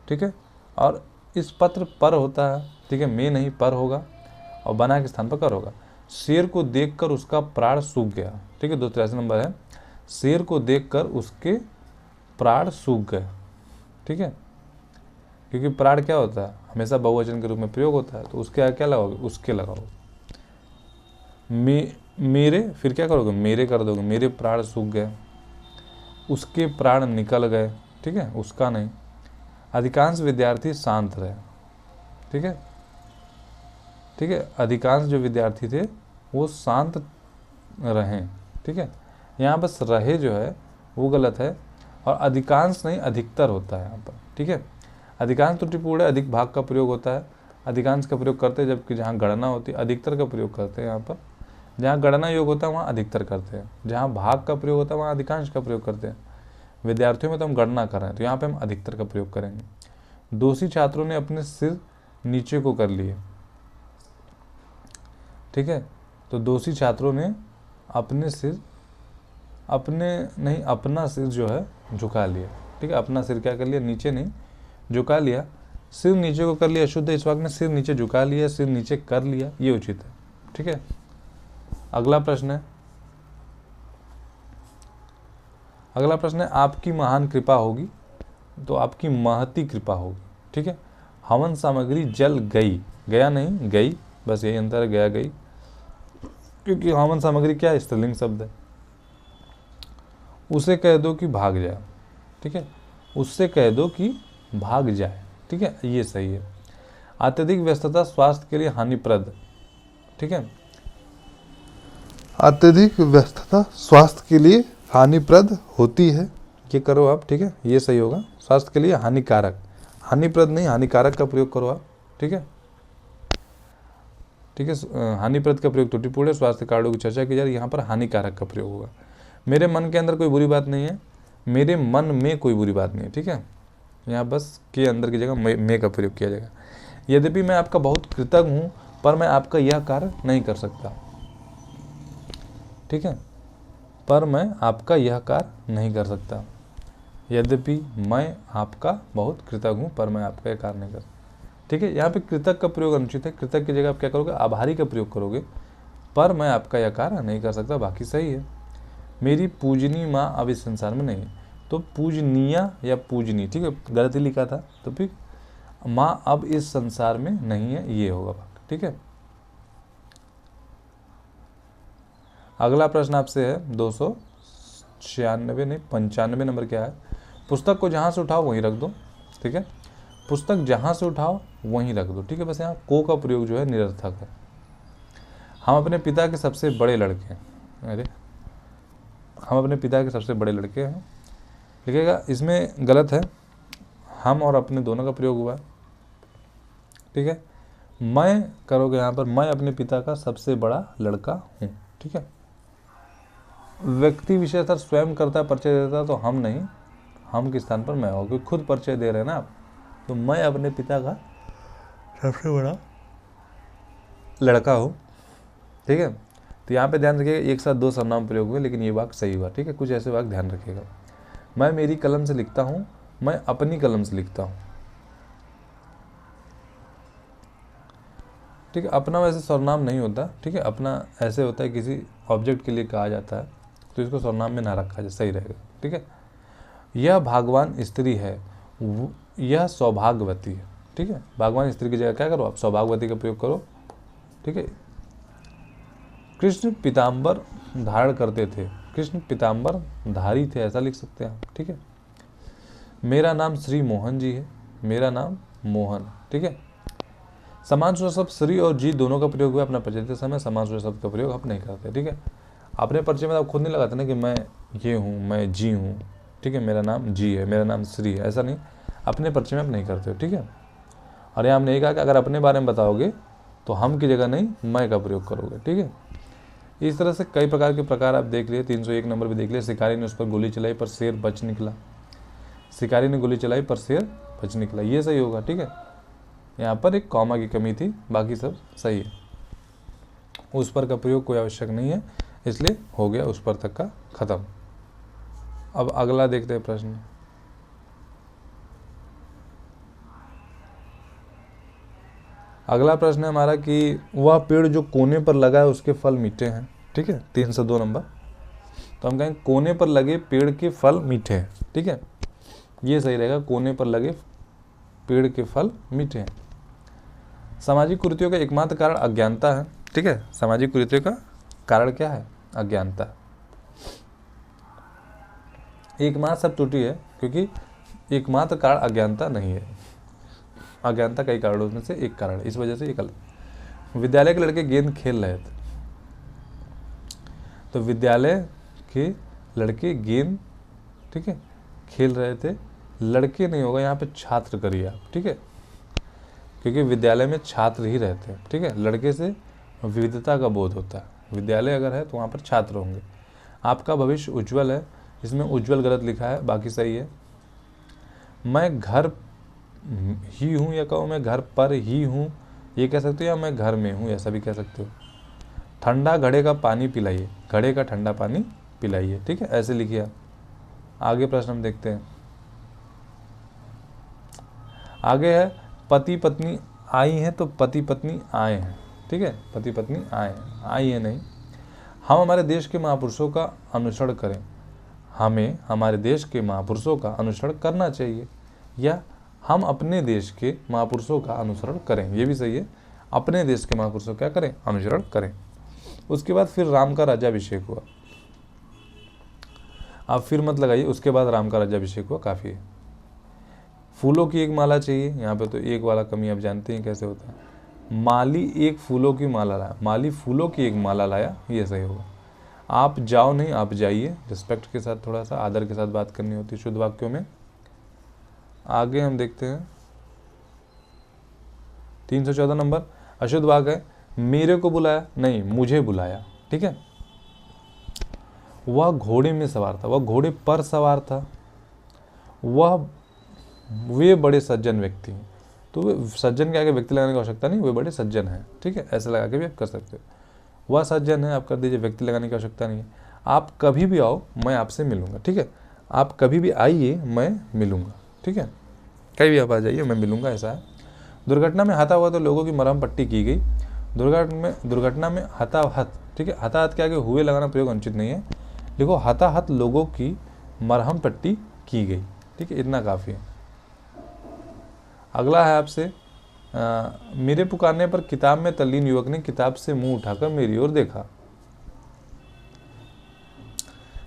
ठीक है, और इस पत्र पर होता है। ठीक है, में नहीं पर होगा, और बना के स्थान पर कर होगा। शेर को देखकर उसका प्राण सूख गया। ठीक है, 283 नंबर है, शेर को देखकर उसके प्राण सूख गए। ठीक है, क्योंकि प्राण क्या होता है, हमेशा बहुवचन के रूप में प्रयोग होता है, तो उसके आगे क्या लगाओगे, उसके लगाओगे। मेरे, फिर क्या करोगे, मेरे कर दोगे, मेरे प्राण सूख गए, उसके प्राण निकल गए। ठीक है, उसका नहीं। अधिकांश विद्यार्थी शांत रहे। ठीक है, ठीक है, अधिकांश जो विद्यार्थी थे वो शांत रहें। ठीक है, यहाँ बस रहे जो है वो गलत है, और अधिकांश नहीं अधिकतर होता है यहाँ पर। ठीक है, अधिकांश त्रुटिपूर्ण है, अधिक भाग का प्रयोग होता है, अधिकांश का प्रयोग करते हैं, जबकि जहाँ गणना होती है अधिकतर का प्रयोग करते हैं। यहाँ पर जहाँ गणना योग होता है वहाँ अधिकतर करते हैं, जहाँ भाग का प्रयोग होता है वहाँ अधिकांश का प्रयोग करते हैं। विद्यार्थियों में तो हम गणना कर रहे हैं, तो यहाँ पे हम अधिकतर का प्रयोग करेंगे। दोषी छात्रों ने अपने सिर नीचे को कर लिए। ठीक है, तो दोषी छात्रों ने अपने सिर, अपना सिर जो है झुका लिया। ठीक है, अपना सिर क्या कर लिया, नीचे नहीं झुका लिया, सिर नीचे को कर लिया। शुद्ध इस वाक्य में सिर नीचे झुका लिया, सिर नीचे कर लिया, ये उचित है। ठीक है, अगला प्रश्न है, अगला प्रश्न है, आपकी महान कृपा होगी, तो आपकी महती कृपा होगी। ठीक है, हवन सामग्री जल गई, गया नहीं गई, बस यही अंतर है, गया गई, क्योंकि हवन सामग्री क्या है, स्त्रीलिंग शब्द है। उसे कह दो कि भाग जाए। ठीक है, उससे कह दो कि भाग जाए। ठीक है, ये सही है। अत्यधिक व्यस्तता स्वास्थ्य के लिए हानिप्रद, ठीक है, अत्यधिक व्यस्तता स्वास्थ्य के लिए हानिप्रद होती है। ये करो आप, ठीक है, ये सही होगा। स्वास्थ्य के लिए हानिकारक, हानिप्रद नहीं, हानिकारक का प्रयोग करो आप, ठीक है, ठीक है। हानिप्रद का प्रयोग त्रुटिपूर्ण है, स्वास्थ्य कार्डों की चर्चा की जा रही है, यहाँ पर हानिकारक का प्रयोग होगा। मेरे मन के अंदर कोई बुरी बात नहीं है, मेरे मन में कोई बुरी बात नहीं है, ठीक है, यहाँ बस के अंदर की जगह मैं का प्रयोग किया जाएगा। यद्यपि मैं आपका बहुत कृतज्ञ हूँ पर मैं आपका यह कार्य नहीं कर सकता, ठीक है, पर मैं आपका यह कार्य नहीं कर सकता। यद्यपि मैं आपका बहुत कृतज्ञ हूँ पर मैं आपका यह कार्य नहीं कर सकता, ठीक है। यहाँ पे कृतज्ञ का प्रयोग अनुचित है, कृतज्ञ की जगह आप क्या करोगे, आभारी का प्रयोग करोगे, पर मैं आपका यह कार्य नहीं कर सकता, बाकी सही है। मेरी पूजनी माँ अब इस संसार में नहीं है, तो पूजनीया या पूजनी, ठीक है, गलत ही लिखा था, तो फिर माँ अब इस संसार में नहीं है, ये होगा वाक्य, ठीक है। अगला प्रश्न आपसे है 296 नहीं 95 नंबर क्या है। पुस्तक को जहाँ से उठाओ वहीं रख दो, ठीक है, पुस्तक जहाँ से उठाओ वहीं रख दो, ठीक है। बस यहाँ को का प्रयोग जो है निरर्थक है। हम अपने पिता के सबसे बड़े लड़के हैं, अरे हम अपने पिता के सबसे बड़े लड़के हैं, लिखेगा, इसमें गलत है, हम और अपने दोनों का प्रयोग हुआ है, ठीक है। मैं करोगे यहाँ पर, मैं अपने पिता का सबसे बड़ा लड़का हूँ, ठीक है। व्यक्ति विशेषकर स्वयं करता है, परिचय देता है, तो हम नहीं, हम के स्थान पर मैं हो, क्योंकि खुद परिचय दे रहे हैं ना आप, तो मैं अपने पिता का सबसे बड़ा लड़का हूँ, ठीक है। तो यहाँ पे ध्यान रखिएगा, एक साथ दो सर्वनाम प्रयोग हुए, लेकिन ये वाक्य सही हुआ, ठीक है। कुछ ऐसे वाक्य ध्यान रखिएगा, मैं मेरी कलम से लिखता हूँ, मैं अपनी कलम से लिखता हूँ, ठीक है। अपना वैसे सर्वनाम नहीं होता, ठीक है, अपना ऐसे होता है किसी ऑब्जेक्ट के लिए कहा जाता है, तो इसको सर्वनाम में ना रखा जाए, सही रहेगा, ठीक है। यह भाग्यवान स्त्री है, यह सौभाग्यवती है, ठीक है। भाग्यवान स्त्री की जगह क्या करो आप, सौभाग्यवती का प्रयोग करो, ठीक है। कृष्ण पीताम्बर धारण करते थे, कृष्ण पीताम्बर धारी थे, ऐसा लिख सकते हैं आप, ठीक है। मेरा नाम श्री मोहन जी है, मेरा नाम मोहन, ठीक है। समान सूचक शब्द श्री और जी दोनों का प्रयोग हुआ, अपना परिचय देते समय समान सूचक शब्द का प्रयोग आप नहीं करते, ठीक है। अपने परिचय में आप खुद नहीं लगाते ना कि मैं ये हूँ, मैं जी हूँ, ठीक है, मेरा नाम जी है, मेरा नाम श्री है, ऐसा नहीं, अपने परिचय में आप नहीं करते हो, ठीक है। और यहाँ हमने कहा कि अगर अपने बारे में बताओगे तो हम की जगह नहीं मैं का प्रयोग करोगे, ठीक है। इस तरह से कई प्रकार के प्रकार आप देख लिए। 301 नंबर भी देख लिया, शिकारी ने उस पर गोली चलाई पर शेर बच निकला, शिकारी ने गोली चलाई पर शेर बच निकला, ये सही होगा, ठीक है। यहाँ पर एक कॉमा की कमी थी, बाकी सब सही है। उस पर का प्रयोग कोई आवश्यक नहीं है, इसलिए हो गया उस पर तक का खत्म। अब अगला देखते हैं प्रश्न। अगला प्रश्न है हमारा कि वह पेड़ जो कोने पर लगा है उसके फल मीठे हैं, ठीक है, 302 नंबर। तो हम कहेंगे कोने पर लगे पेड़ के फल मीठे हैं, ठीक है, ये सही रहेगा, कोने पर लगे पेड़ के फल मीठे हैं। सामाजिक कुरीतियों का एकमात्र कारण अज्ञानता है, ठीक है। सामाजिक कुरीतियों का कारण क्या है, अज्ञानता। एकमात्र सब त्रुटि है, क्योंकि एकमात्र कारण अज्ञानता नहीं है, अज्ञानता कई कारणों में से एक कारण, इस वजह से ये गलत। विद्यालय के लड़के गेंद खेल रहे थे, तो विद्यालय के लड़के गेंद, ठीक है, खेल रहे थे, लड़के नहीं होगा यहाँ पे, छात्र करिए आप, ठीक है, क्योंकि विद्यालय में छात्र ही रहते हैं, ठीक है। लड़के से विविधता का बोध होता है, विद्यालय अगर है तो वहाँ पर छात्र होंगे। आपका भविष्य उज्जवल है, इसमें उज्जवल गलत लिखा है, बाकी सही है। मैं घर ही हूँ या कहो मैं घर पर ही हूँ, ये कह सकते हो, या मैं घर में हूँ ऐसा भी कह सकते हो। ठंडा घड़े का पानी पिलाइए, घड़े का ठंडा पानी पिलाइए, ठीक है, ऐसे लिखिए आप। आगे प्रश्न हम देखते हैं। आगे है पति पत्नी आई हैं तो पति पत्नी आए हैं, ठीक है, पति पत्नी आए हैं, आई है नहीं। हम हमारे देश के महापुरुषों का अनुसरण करें, हमें हमारे देश के महापुरुषों का अनुसरण करना चाहिए, या हम अपने देश के महापुरुषों का अनुसरण करें, ये भी सही है, अपने देश के महापुरुषों क्या करें, अनुसरण करें। उसके बाद फिर राम का राज्याभिषेक हुआ, आप फिर मत लगाइए, उसके बाद राम का राज्याभिषेक हुआ, काफ़ी है। फूलों की एक माला चाहिए, यहाँ पे तो एक वाला कमी आप जानते हैं कैसे होता है। माली एक फूलों की माला लाया, माली फूलों की एक माला लाया, ये सही होगा। आप जाओ नहीं, आप जाइए, रिस्पेक्ट के साथ, थोड़ा सा आदर के साथ बात करनी होती है शुद्ध वाक्यों में। आगे हम देखते हैं 314 नंबर, अशुद्ध वाक्य है मेरे को बुलाया, नहीं मुझे बुलाया, ठीक है। वह घोड़े में सवार था, वह घोड़े पर सवार था, वे बड़े सज्जन व्यक्ति हैं। तो वे सज्जन के आगे व्यक्ति लगाने की आवश्यकता नहीं, वे बड़े सज्जन हैं, ठीक है, ऐसे लगा के भी आप कर सकते हो। वह सज्जन है आप कर दीजिए, व्यक्ति लगाने की आवश्यकता नहीं है। आप कभी भी आओ मैं आपसे मिलूंगा, ठीक है, आप कभी भी आइए मैं मिलूंगा, ठीक है, कहीं भी आप आ जाइए मैं मिलूंगा, ऐसा है। दुर्घटना में हताहत लोगों की मरहम पट्टी की गई, दुर्घटना में हताहत, ठीक है, हताहत के आगे हुए लगाना प्रयोग अनुचित नहीं है। देखो हताहत लोगों की मरहम पट्टी की गई, ठीक है, इतना काफ़ी है। अगला है आपसे, मेरे पुकारने पर किताब में तल्लीन युवक ने किताब से मुंह उठाकर मेरी ओर देखा,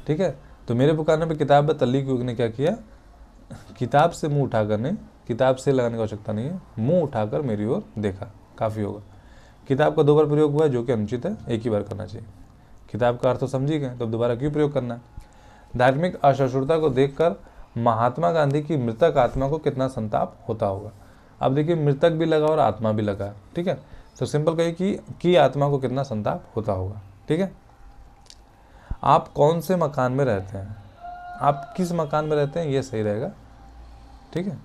ठीक है। तो मेरे पुकारने पर किताब में तल्लीन युवक ने क्या किया, किताब से मुंह उठाकर, ने किताब से लगाने की आवश्यकता नहीं है, मुंह उठाकर मेरी ओर देखा, काफ़ी होगा। किताब का 2 बार प्रयोग हुआ है जो कि अनुचित है, एक ही बार करना चाहिए। किताब का अर्थ तो समझी गए, तो दोबारा क्यों प्रयोग करना है। धार्मिक असहिष्णुता को देखकर महात्मा गांधी की मृतक आत्मा को कितना संताप होता होगा। अब देखिए मृतक भी लगा और आत्मा भी लगा है, ठीक है, तो सिंपल कहिए कि आत्मा को कितना संताप होता होगा, ठीक है। आप कौन से मकान में रहते हैं, आप किस मकान में रहते हैं, ये सही रहेगा, ठीक है।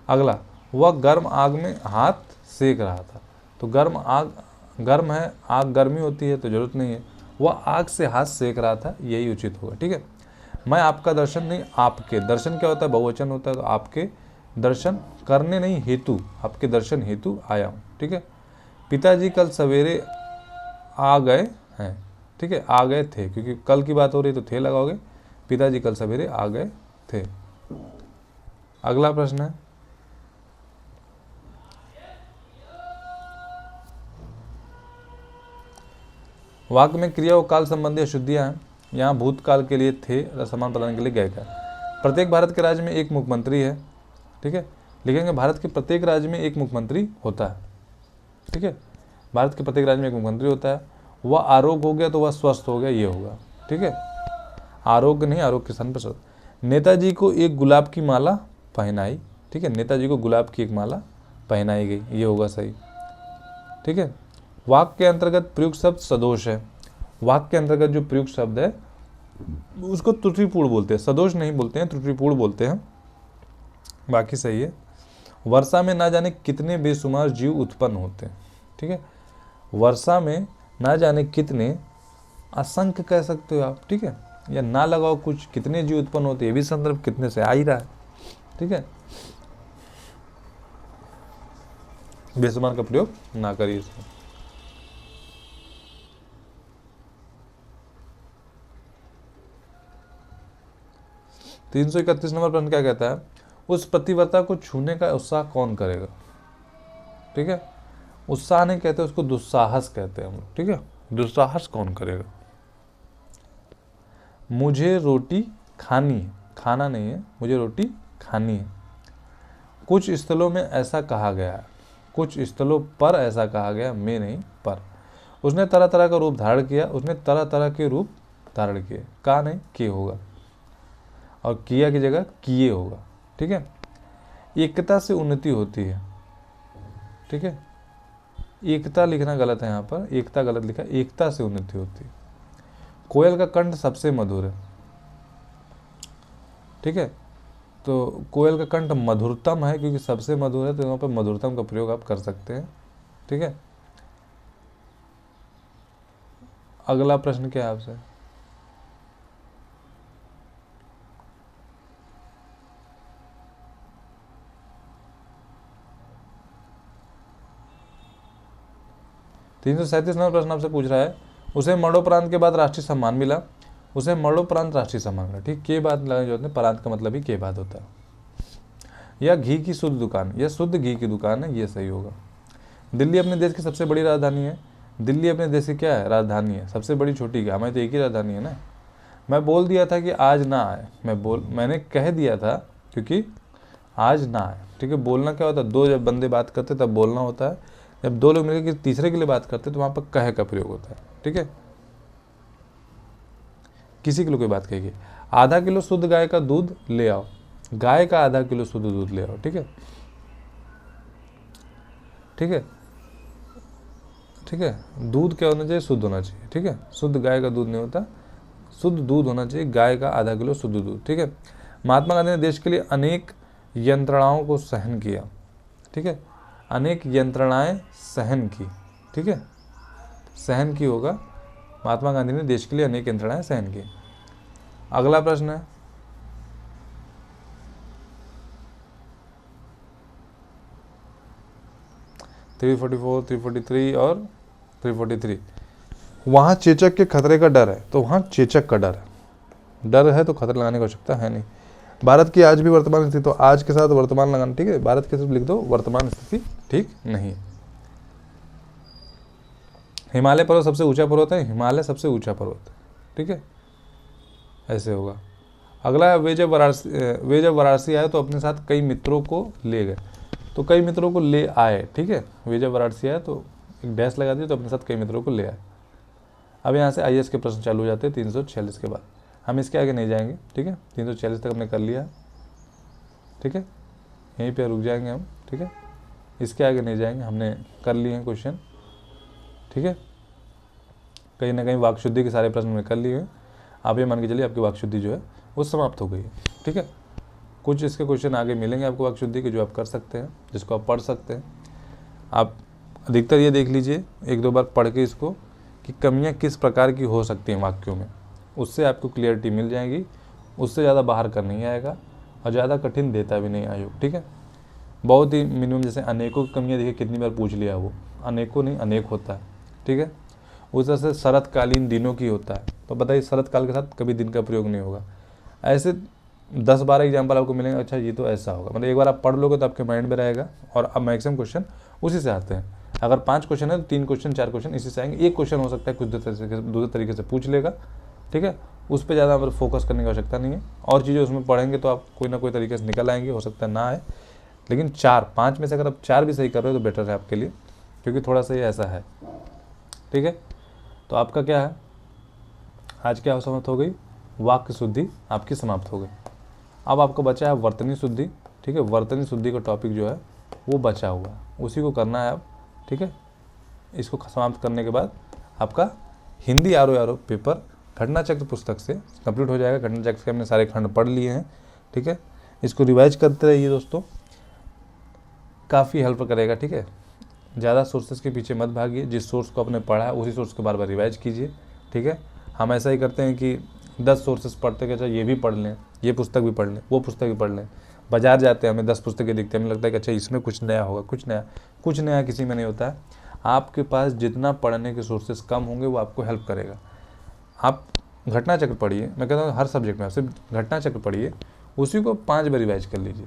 अगला, वह गर्म आग में हाथ सेक रहा था, तो गर्म है, आग गर्मी होती है तो जरूरत नहीं है, वह आग से हाथ सेक रहा था, यही उचित होगा, ठीक है। मैं आपका दर्शन नहीं, आपके दर्शन क्या होता है, बहुवचन होता है, तो आपके दर्शन करने नहीं हेतु, आपके दर्शन हेतु आया हूँ, ठीक है। पिताजी कल सवेरे आ गए हैं, ठीक है, आ गए थे, क्योंकि कल की बात हो रही तो थे लगाओगे, पिताजी कल सवेरे आ गए थे। अगला प्रश्न है, वाक्य में क्रिया और काल संबंधी अशुद्धियां हैं। यहाँ भूतकाल के लिए थे, समान प्रदान के लिए गए का। प्रत्येक भारत के राज्य में एक मुख्यमंत्री है, ठीक है, लिखेंगे भारत के प्रत्येक राज्य में एक मुख्यमंत्री होता है, ठीक है, भारत के प्रत्येक राज्य में एक मुख्यमंत्री होता है। वह आरोग्य हो गया तो वह स्वस्थ हो गया, ये होगा, ठीक है, आरोग्य नहीं, आरोग्य के स्थान पर स्वस्थ। नेताजी को एक गुलाब की माला पहनाई, ठीक है, नेताजी को गुलाब की एक माला पहनाई गई, ये होगा सही, ठीक है। वाक्य के अंतर्गत प्रयुक्त शब्द सदोष है, वाक्य के अंतर्गत जो प्रयुक्त शब्द है उसको त्रुटिपूर्ण बोलते हैं, सदोष नहीं बोलते हैं, त्रुटिपूर्ण बोलते हैं, बाकी सही है। वर्षा में ना जाने कितने बेशुमार जीव उत्पन्न होते हैं, ठीक है, वर्षा में ना जाने कितने, असंख्य कह सकते हो आप, ठीक है, या ना लगाओ कुछ, कितने जीव उत्पन्न होते हैं, ये भी संदर्भ कितने से आ ही रहा है, ठीक है, बेशुमार का प्रयोग ना करिए इसमें। तीन 331 नंबर प्रश्न क्या कहता है, उस पतिव्रता को छूने का उत्साह कौन करेगा, ठीक है, उत्साह नहीं कहते, उसको दुस्साहस कहते हैं हम, ठीक है, दुस्साहस कौन करेगा। मुझे रोटी खानी है, खाना नहीं है, मुझे रोटी खानी है। कुछ स्थलों में ऐसा कहा गया है, कुछ स्थलों पर ऐसा कहा गया, मैं नहीं पर। उसने तरह तरह का रूप धारण किया, उसने तरह तरह के रूप धारण किए, का नहीं के होगा, और किया की जगह किए होगा, ठीक है। एकता से उन्नति होती है, ठीक है, एकता लिखना गलत है यहाँ पर, एकता गलत लिखा, एकता से उन्नति होती है। कोयल का कंठ सबसे मधुर है, ठीक है, तो कोयल का कंठ मधुरतम है, क्योंकि सबसे मधुर है तो यहाँ पर मधुरतम का प्रयोग आप कर सकते हैं, ठीक है। अगला प्रश्न क्या है आपसे, तीन 337 नंबर प्रश्न आपसे पूछ रहा है, उसे मरणोपरांत के बाद राष्ट्रीय सम्मान मिला, उसे मरणोपरांत राष्ट्रीय सम्मान मिला, ठीक, के बाद लगाने जो होते हैं, प्रांत का मतलब ही के बाद होता है। यह घी की शुद्ध दुकान, यह शुद्ध घी की दुकान है, ये सही होगा। दिल्ली अपने देश की सबसे बड़ी राजधानी है, दिल्ली अपने देश की क्या है, राजधानी है, सबसे बड़ी छोटी क्या, हमारी तो एक ही राजधानी है ना। मैं बोल दिया था कि आज ना आए, मैंने कह दिया था, क्योंकि आज ना आए, ठीक है। बोलना क्या होता है, दो जब बंदे बात करते तब बोलना होता है, जब दो लोग मिलकर तीसरे के लिए बात करते तो वहाँ पर कह का प्रयोग होता है, ठीक है। किसी के लिए कोई बात कहेगी, आधा किलो शुद्ध गाय का दूध ले आओ, गाय का आधा किलो शुद्ध दूध ले आओ, ठीक है, ठीक है, ठीक है। दूध क्या होना चाहिए, शुद्ध होना चाहिए, ठीक है। शुद्ध गाय का दूध नहीं होता, शुद्ध दूध होना चाहिए, गाय का आधा किलो शुद्ध दूध, ठीक है। महात्मा गांधी ने देश के लिए अनेक यंत्रणाओं को सहन किया, ठीक है, अनेक यंत्रणाएं सहन की, ठीक है, सहन की होगा, महात्मा गांधी ने देश के लिए अनेक यंत्रणाएं सहन की। अगला प्रश्न है, थ्री 344, 343 और 343। वहाँ चेचक के खतरे का डर है, तो वहाँ चेचक का डर है तो खतरा लगाने की आवश्यकता है नहीं। भारत की आज भी वर्तमान स्थिति, तो आज के साथ वर्तमान लगाना, ठीक है। भारत के सिर्फ लिख दो, वर्तमान स्थिति ठीक नहीं। हिमालय पर्वत सबसे ऊंचा पर्वत है, हिमालय सबसे ऊंचा पर्वत है, ठीक है, ऐसे होगा। अगला, वे जब वाराणसी आए तो अपने साथ कई मित्रों को ले गए, तो कई मित्रों को ले आए, ठीक है। वे जब वाराणसी आए तो एक डैश लगा दिए, तो अपने साथ कई मित्रों को ले आए। अब यहाँ से IAS के प्रश्न चालू हो जाते हैं 346 के बाद, हम इसके आगे नहीं जाएंगे, ठीक है। 346 तक हमने कर लिया, ठीक है, यहीं पे रुक जाएंगे हम, ठीक है, इसके आगे नहीं जाएंगे, हमने कर लिए हैं क्वेश्चन, ठीक है। कहीं ना कहीं वाक्शुद्धि के सारे प्रश्न हमने कर लिए हैं। आप ये मान के चलिए आपकी वाक्शुद्धि जो है वो समाप्त हो गई है, ठीक है। कुछ इसके क्वेश्चन आगे मिलेंगे आपको वाक्शुद्धि के, जो आप कर सकते हैं, जिसको आप पढ़ सकते हैं। आप अधिकतर ये देख लीजिए एक दो बार पढ़ के इसको, कि कमियां किस प्रकार की हो सकती हैं वाक्यों में, उससे आपको क्लियरिटी मिल जाएगी। उससे ज़्यादा बाहर कर नहीं आएगा और ज़्यादा कठिन देता भी नहीं आयोग, ठीक है। बहुत ही मिनिमम, जैसे अनेकों की कमियाँ देखिए कितनी बार पूछ लिया, वो अनेकों नहीं अनेक होता है, ठीक है। उस तरह से शरतकालीन दिनों की होता है, तो बताइए शरतकाल के साथ कभी दिन का प्रयोग नहीं होगा। ऐसे 10-12 एग्जाम्पल आपको मिलेंगे, अच्छा ये तो ऐसा होगा, मतलब एक बार आप पढ़ लोगे तो आपके माइंड में रहेगा। और अब मैक्सिमम क्वेश्चन उसी से आते हैं। अगर 5 क्वेश्चन है तो 3 क्वेश्चन 4 क्वेश्चन इसी से आएंगे। एक क्वेश्चन हो सकता है कुछ दूसरे तरीके से पूछ लेगा, ठीक है, उस पर ज़्यादा हमें फोकस करने की आवश्यकता नहीं है। और चीज़ें उसमें पढ़ेंगे तो आप कोई ना कोई तरीके से निकल आएंगे, हो सकता है ना आए, लेकिन 4-5 में से अगर आप 4 भी सही कर रहे हो तो बेटर है आपके लिए, क्योंकि थोड़ा सा ये ऐसा है, ठीक है। तो आपका क्या है, आज क्या समाप्त हो गई, वाक्य शुद्धि आपकी समाप्त हो गई। अब आपको बचा है वर्तनी शुद्धि, ठीक है। वर्तनी शुद्धि का टॉपिक जो है वो बचा हुआ है, उसी को करना है अब, ठीक है। इसको समाप्त करने के बाद आपका हिंदी आरो पेपर घटना चक्र पुस्तक से कंप्लीट हो जाएगा। घटना चक्र के हमने सारे खंड पढ़ लिए हैं, ठीक है। इसको रिवाइज करते रहिए दोस्तों, काफ़ी हेल्प करेगा, ठीक है। ज़्यादा सोर्सेज के पीछे मत भागिए, जिस सोर्स को आपने पढ़ा है उसी सोर्स को बार बार रिवाइज कीजिए, ठीक है। हम ऐसा ही करते हैं कि 10 सोर्सेज पढ़ते कि अच्छा ये भी पढ़ लें, ये पुस्तक भी पढ़ लें, वो पुस्तक भी पढ़ लें। बाजार जाते हैं, हमें 10 पुस्तकें दिखते हैं, हमें लगता है कि अच्छा इसमें कुछ नया होगा, कुछ नया किसी में नहीं होता है। आपके पास जितना पढ़ने के सोर्सेज कम होंगे वो आपको हेल्प करेगा। आप घटना चक्र पढ़िए, मैं कहता हूँ हर सब्जेक्ट में आप सिर्फ घटना चक्र पढ़िए, उसी को 5 बार रिवाइज कर लीजिए।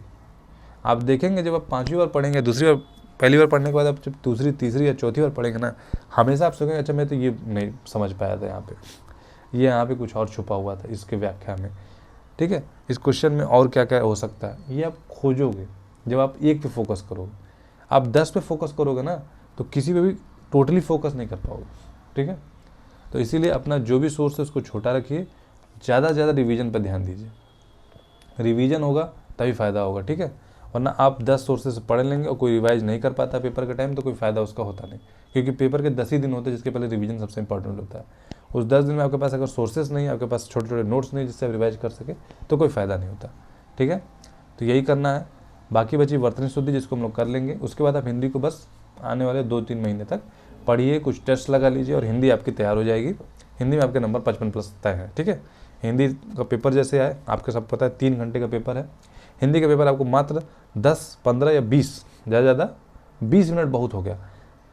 आप देखेंगे जब आप 5वीं बार पढ़ेंगे, दूसरी बार, पहली बार पढ़ने के बाद आप जब दूसरी, तीसरी या चौथी बार पढ़ेंगे ना, हमेशा आप सोचेंगे अच्छा मैं तो ये नहीं समझ पाया था, यहाँ पे कुछ और छुपा हुआ था इसके व्याख्या में, ठीक है। इस क्वेश्चन में और क्या क्या हो सकता है ये आप खोजोगे जब आप एक पे फोकस करोगे। आप 10 पे फोकस करोगे ना तो किसी पे भी टोटली फोकस नहीं कर पाओगे, ठीक है। तो इसीलिए अपना जो भी सोर्स है उसको छोटा रखिए, ज़्यादा से ज़्यादा रिवीजन पर ध्यान दीजिए। रिवीजन होगा तभी फ़ायदा होगा, ठीक है। वरना आप 10 सोर्सेज पढ़ लेंगे और कोई रिवाइज नहीं कर पाता पेपर के टाइम, तो कोई फ़ायदा उसका होता नहीं, क्योंकि पेपर के 10 ही दिन होते हैं जिसके पहले रिवीजन सबसे इंपॉर्टेंट होता है। उस 10 दिन में आपके पास अगर सोर्सेज नहीं, आपके पास छोटे छोटे नोट्स नहीं जिससे आप रिवाइज कर सके, तो कोई फ़ायदा नहीं होता, ठीक है। तो यही करना है। बाकी बची वर्तनी शुद्धि जिसको हम लोग कर लेंगे, उसके बाद आप हिंदी को बस आने वाले 2-3 महीने तक पढ़िए, कुछ टेस्ट लगा लीजिए और हिंदी आपकी तैयार हो जाएगी। हिंदी में आपके नंबर 55+ तय है, ठीक है। हिंदी का पेपर जैसे आए, आपको सब पता है 3 घंटे का पेपर है। हिंदी का पेपर आपको मात्र 10, 15 या 20, ज़्यादा 20 मिनट बहुत हो गया,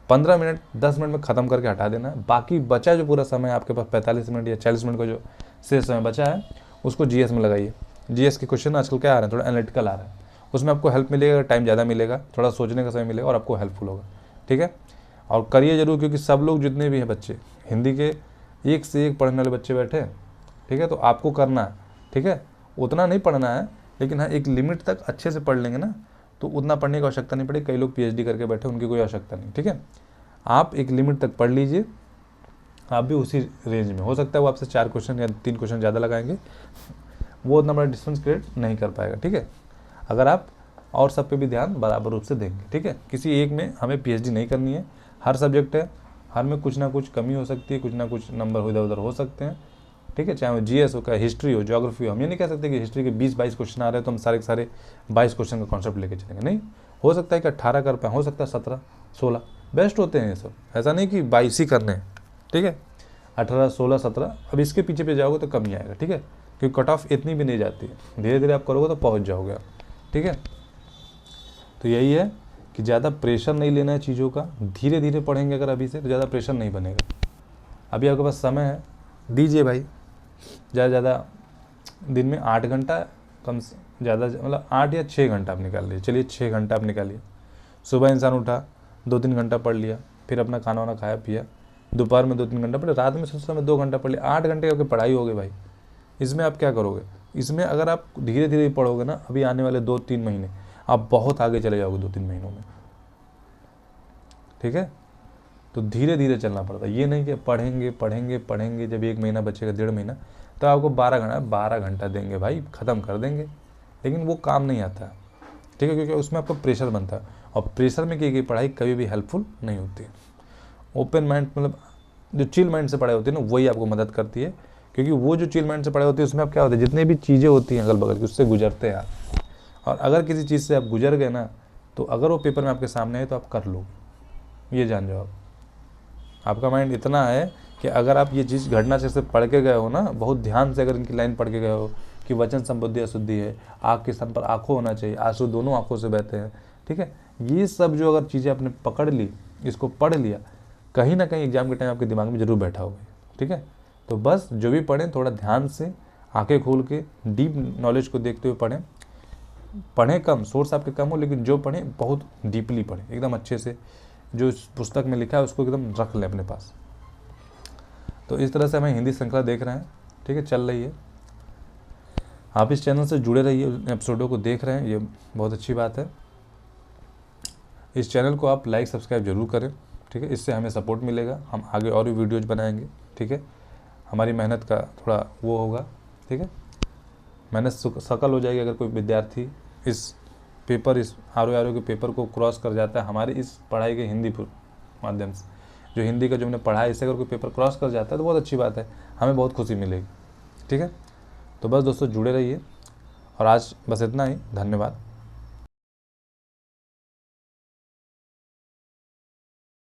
15 मिनट 10 मिनट में ख़त्म करके हटा देना है। बाकी बचा जो पूरा समय आपके पास 45 मिनट या 40 मिनट का जो शेष समय बचा है, उसको GS में लगाइए। GS के क्वेश्चन आजकल क्या आ रहे हैं, थोड़ा एनालिटिकल आ रहा है, उसमें आपको हेल्प मिलेगा, टाइम ज़्यादा मिलेगा, थोड़ा सोचने का समय मिलेगा और आपको हेल्पफुल होगा, ठीक है। और करिए ज़रूर, क्योंकि सब लोग जितने भी हैं बच्चे हिंदी के एक से एक पढ़ने वाले बच्चे बैठे हैं, ठीक है। तो आपको करना है, ठीक है। उतना नहीं पढ़ना है लेकिन हाँ एक लिमिट तक अच्छे से पढ़ लेंगे ना तो उतना पढ़ने की आवश्यकता नहीं पड़ेगी। कई लोग पीएचडी करके बैठे, उनकी कोई आवश्यकता नहीं। ठीक है, आप एक लिमिट तक पढ़ लीजिए, आप भी उसी रेंज में। हो सकता है वो आपसे 4 क्वेश्चन या 3 क्वेश्चन ज़्यादा लगाएंगे, वो उतना बड़ा डिस्टेंस क्रिएट नहीं कर पाएगा। ठीक है, अगर आप और सब पे भी ध्यान बराबर रूप से देंगे। ठीक है, किसी एक में हमें पीएचडी नहीं करनी है, हर सब्जेक्ट है, हर में कुछ ना कुछ कमी हो सकती है, कुछ ना कुछ नंबर इधर उधर हो सकते हैं। ठीक है, चाहे वो जीएस हो, हिस्ट्री हो, ज्योग्राफी हो। हम ये नहीं कह सकते कि हिस्ट्री के 20-22 क्वेश्चन आ रहे हैं तो हम सारे के सारे 22 क्वेश्चन का कॉन्सेप्ट लेके चलेंगे, नहीं। हो सकता है कि 18 कर पाए, हो सकता है 17-16 बेस्ट होते हैं ये सब। ऐसा नहीं कि 22 ही करने हैं। ठीक है, 18, 16, 17, अब इसके पीछे पे जाओगे तो कम ही आएगा। ठीक है, क्योंकि कट ऑफ इतनी भी नहीं जाती है, धीरे धीरे आप करोगे तो पहुंच जाओगे आप। ठीक है, तो यही है कि ज़्यादा प्रेशर नहीं लेना है चीज़ों का, धीरे धीरे पढ़ेंगे अगर अभी से तो ज़्यादा प्रेशर नहीं बनेगा। अभी आपके पास समय है, दीजिए भाई। ज़्यादा दिन में 8 घंटा कम से ज़्यादा, मतलब 8 या 6 घंटा आप निकाल लीजिए। चलिए 6 घंटा आप निकालिए। सुबह इंसान उठा, 2-3 घंटा पढ़ लिया, फिर अपना खाना वाना खाया पिया, दोपहर में 2-3 घंटा पढ़े, रात में सोचते में 2 घंटा पढ़ लिया, 8 घंटे की पढ़ाई हो गई भाई। इसमें आप क्या करोगे? इसमें अगर आप धीरे धीरे पढ़ोगे ना, अभी आने वाले 2-3 महीने आप बहुत आगे चले जाओगे 2-3 महीनों में। ठीक है, तो धीरे धीरे चलना पड़ता है। ये नहीं कि पढ़ेंगे पढ़ेंगे पढ़ेंगे, जब 1 महीना बचेगा, 1.5 महीना, तो आपको 12 घंटा देंगे भाई, ख़त्म कर देंगे, लेकिन वो काम नहीं आता है। ठीक है, क्योंकि उसमें आपको प्रेशर बनता है, और प्रेशर में की गई पढ़ाई कभी भी हेल्पफुल नहीं होती है। ओपन माइंड, मतलब जो चिल माइंड से पढ़ाई होती है ना, वही आपको मदद करती है। क्योंकि वो जो चिल माइंड से पढ़ाई होती है उसमें आप क्या होता है, जितनी भी चीज़ें होती हैं अगल बगल की, उससे गुजरते हैं आप। और अगर किसी चीज़ से आप गुजर गए ना, तो अगर वो पेपर में आपके सामने है तो आप कर लो, ये जान जाओ आप। आपका माइंड इतना है कि अगर आप ये चीज़ घटना से पढ़ के गए हो ना, बहुत ध्यान से अगर इनकी लाइन पढ़ के गए हो कि वचन संबुद्धि अशुद्धि है, आँख के स्थान पर आँखों होना चाहिए, आंसू दोनों आँखों से बहते हैं। ठीक है, ये सब जो अगर चीज़ें आपने पकड़ ली, इसको पढ़ लिया, कहीं ना कहीं एग्जाम के टाइम आपके दिमाग में जरूर बैठा होगा। ठीक है, तो बस जो भी पढ़ें थोड़ा ध्यान से, आंखें खोल के, डीप नॉलेज को देखते हुए पढ़ें। पढ़ें कम, सोर्स आपके कम हो, लेकिन जो पढ़ें बहुत डीपली पढ़ें, एकदम अच्छे से। जो इस पुस्तक में लिखा है उसको एकदम रख लें अपने पास। तो इस तरह से हमें हिंदी श्रृंखला देख रहे हैं। ठीक है, चल रही है। आप इस चैनल से जुड़े रहिए, एपिसोडों को देख रहे हैं, ये बहुत अच्छी बात है। इस चैनल को आप लाइक सब्सक्राइब जरूर करें। ठीक है, इससे हमें सपोर्ट मिलेगा, हम आगे और भी वीडियोज बनाएंगे। ठीक है, हमारी मेहनत का थोड़ा वो होगा। ठीक है, मेहनत सफल हो जाएगी अगर कोई विद्यार्थी इस पेपर, इस आर के पेपर को क्रॉस कर जाता है हमारी इस पढ़ाई के हिंदी माध्यम से। जो हिंदी का जो हमने पढ़ा है, इससे अगर कोई पेपर क्रॉस कर जाता है तो बहुत अच्छी बात है, हमें बहुत खुशी मिलेगी। ठीक है, तो बस दोस्तों जुड़े रहिए, और आज बस इतना ही। धन्यवाद।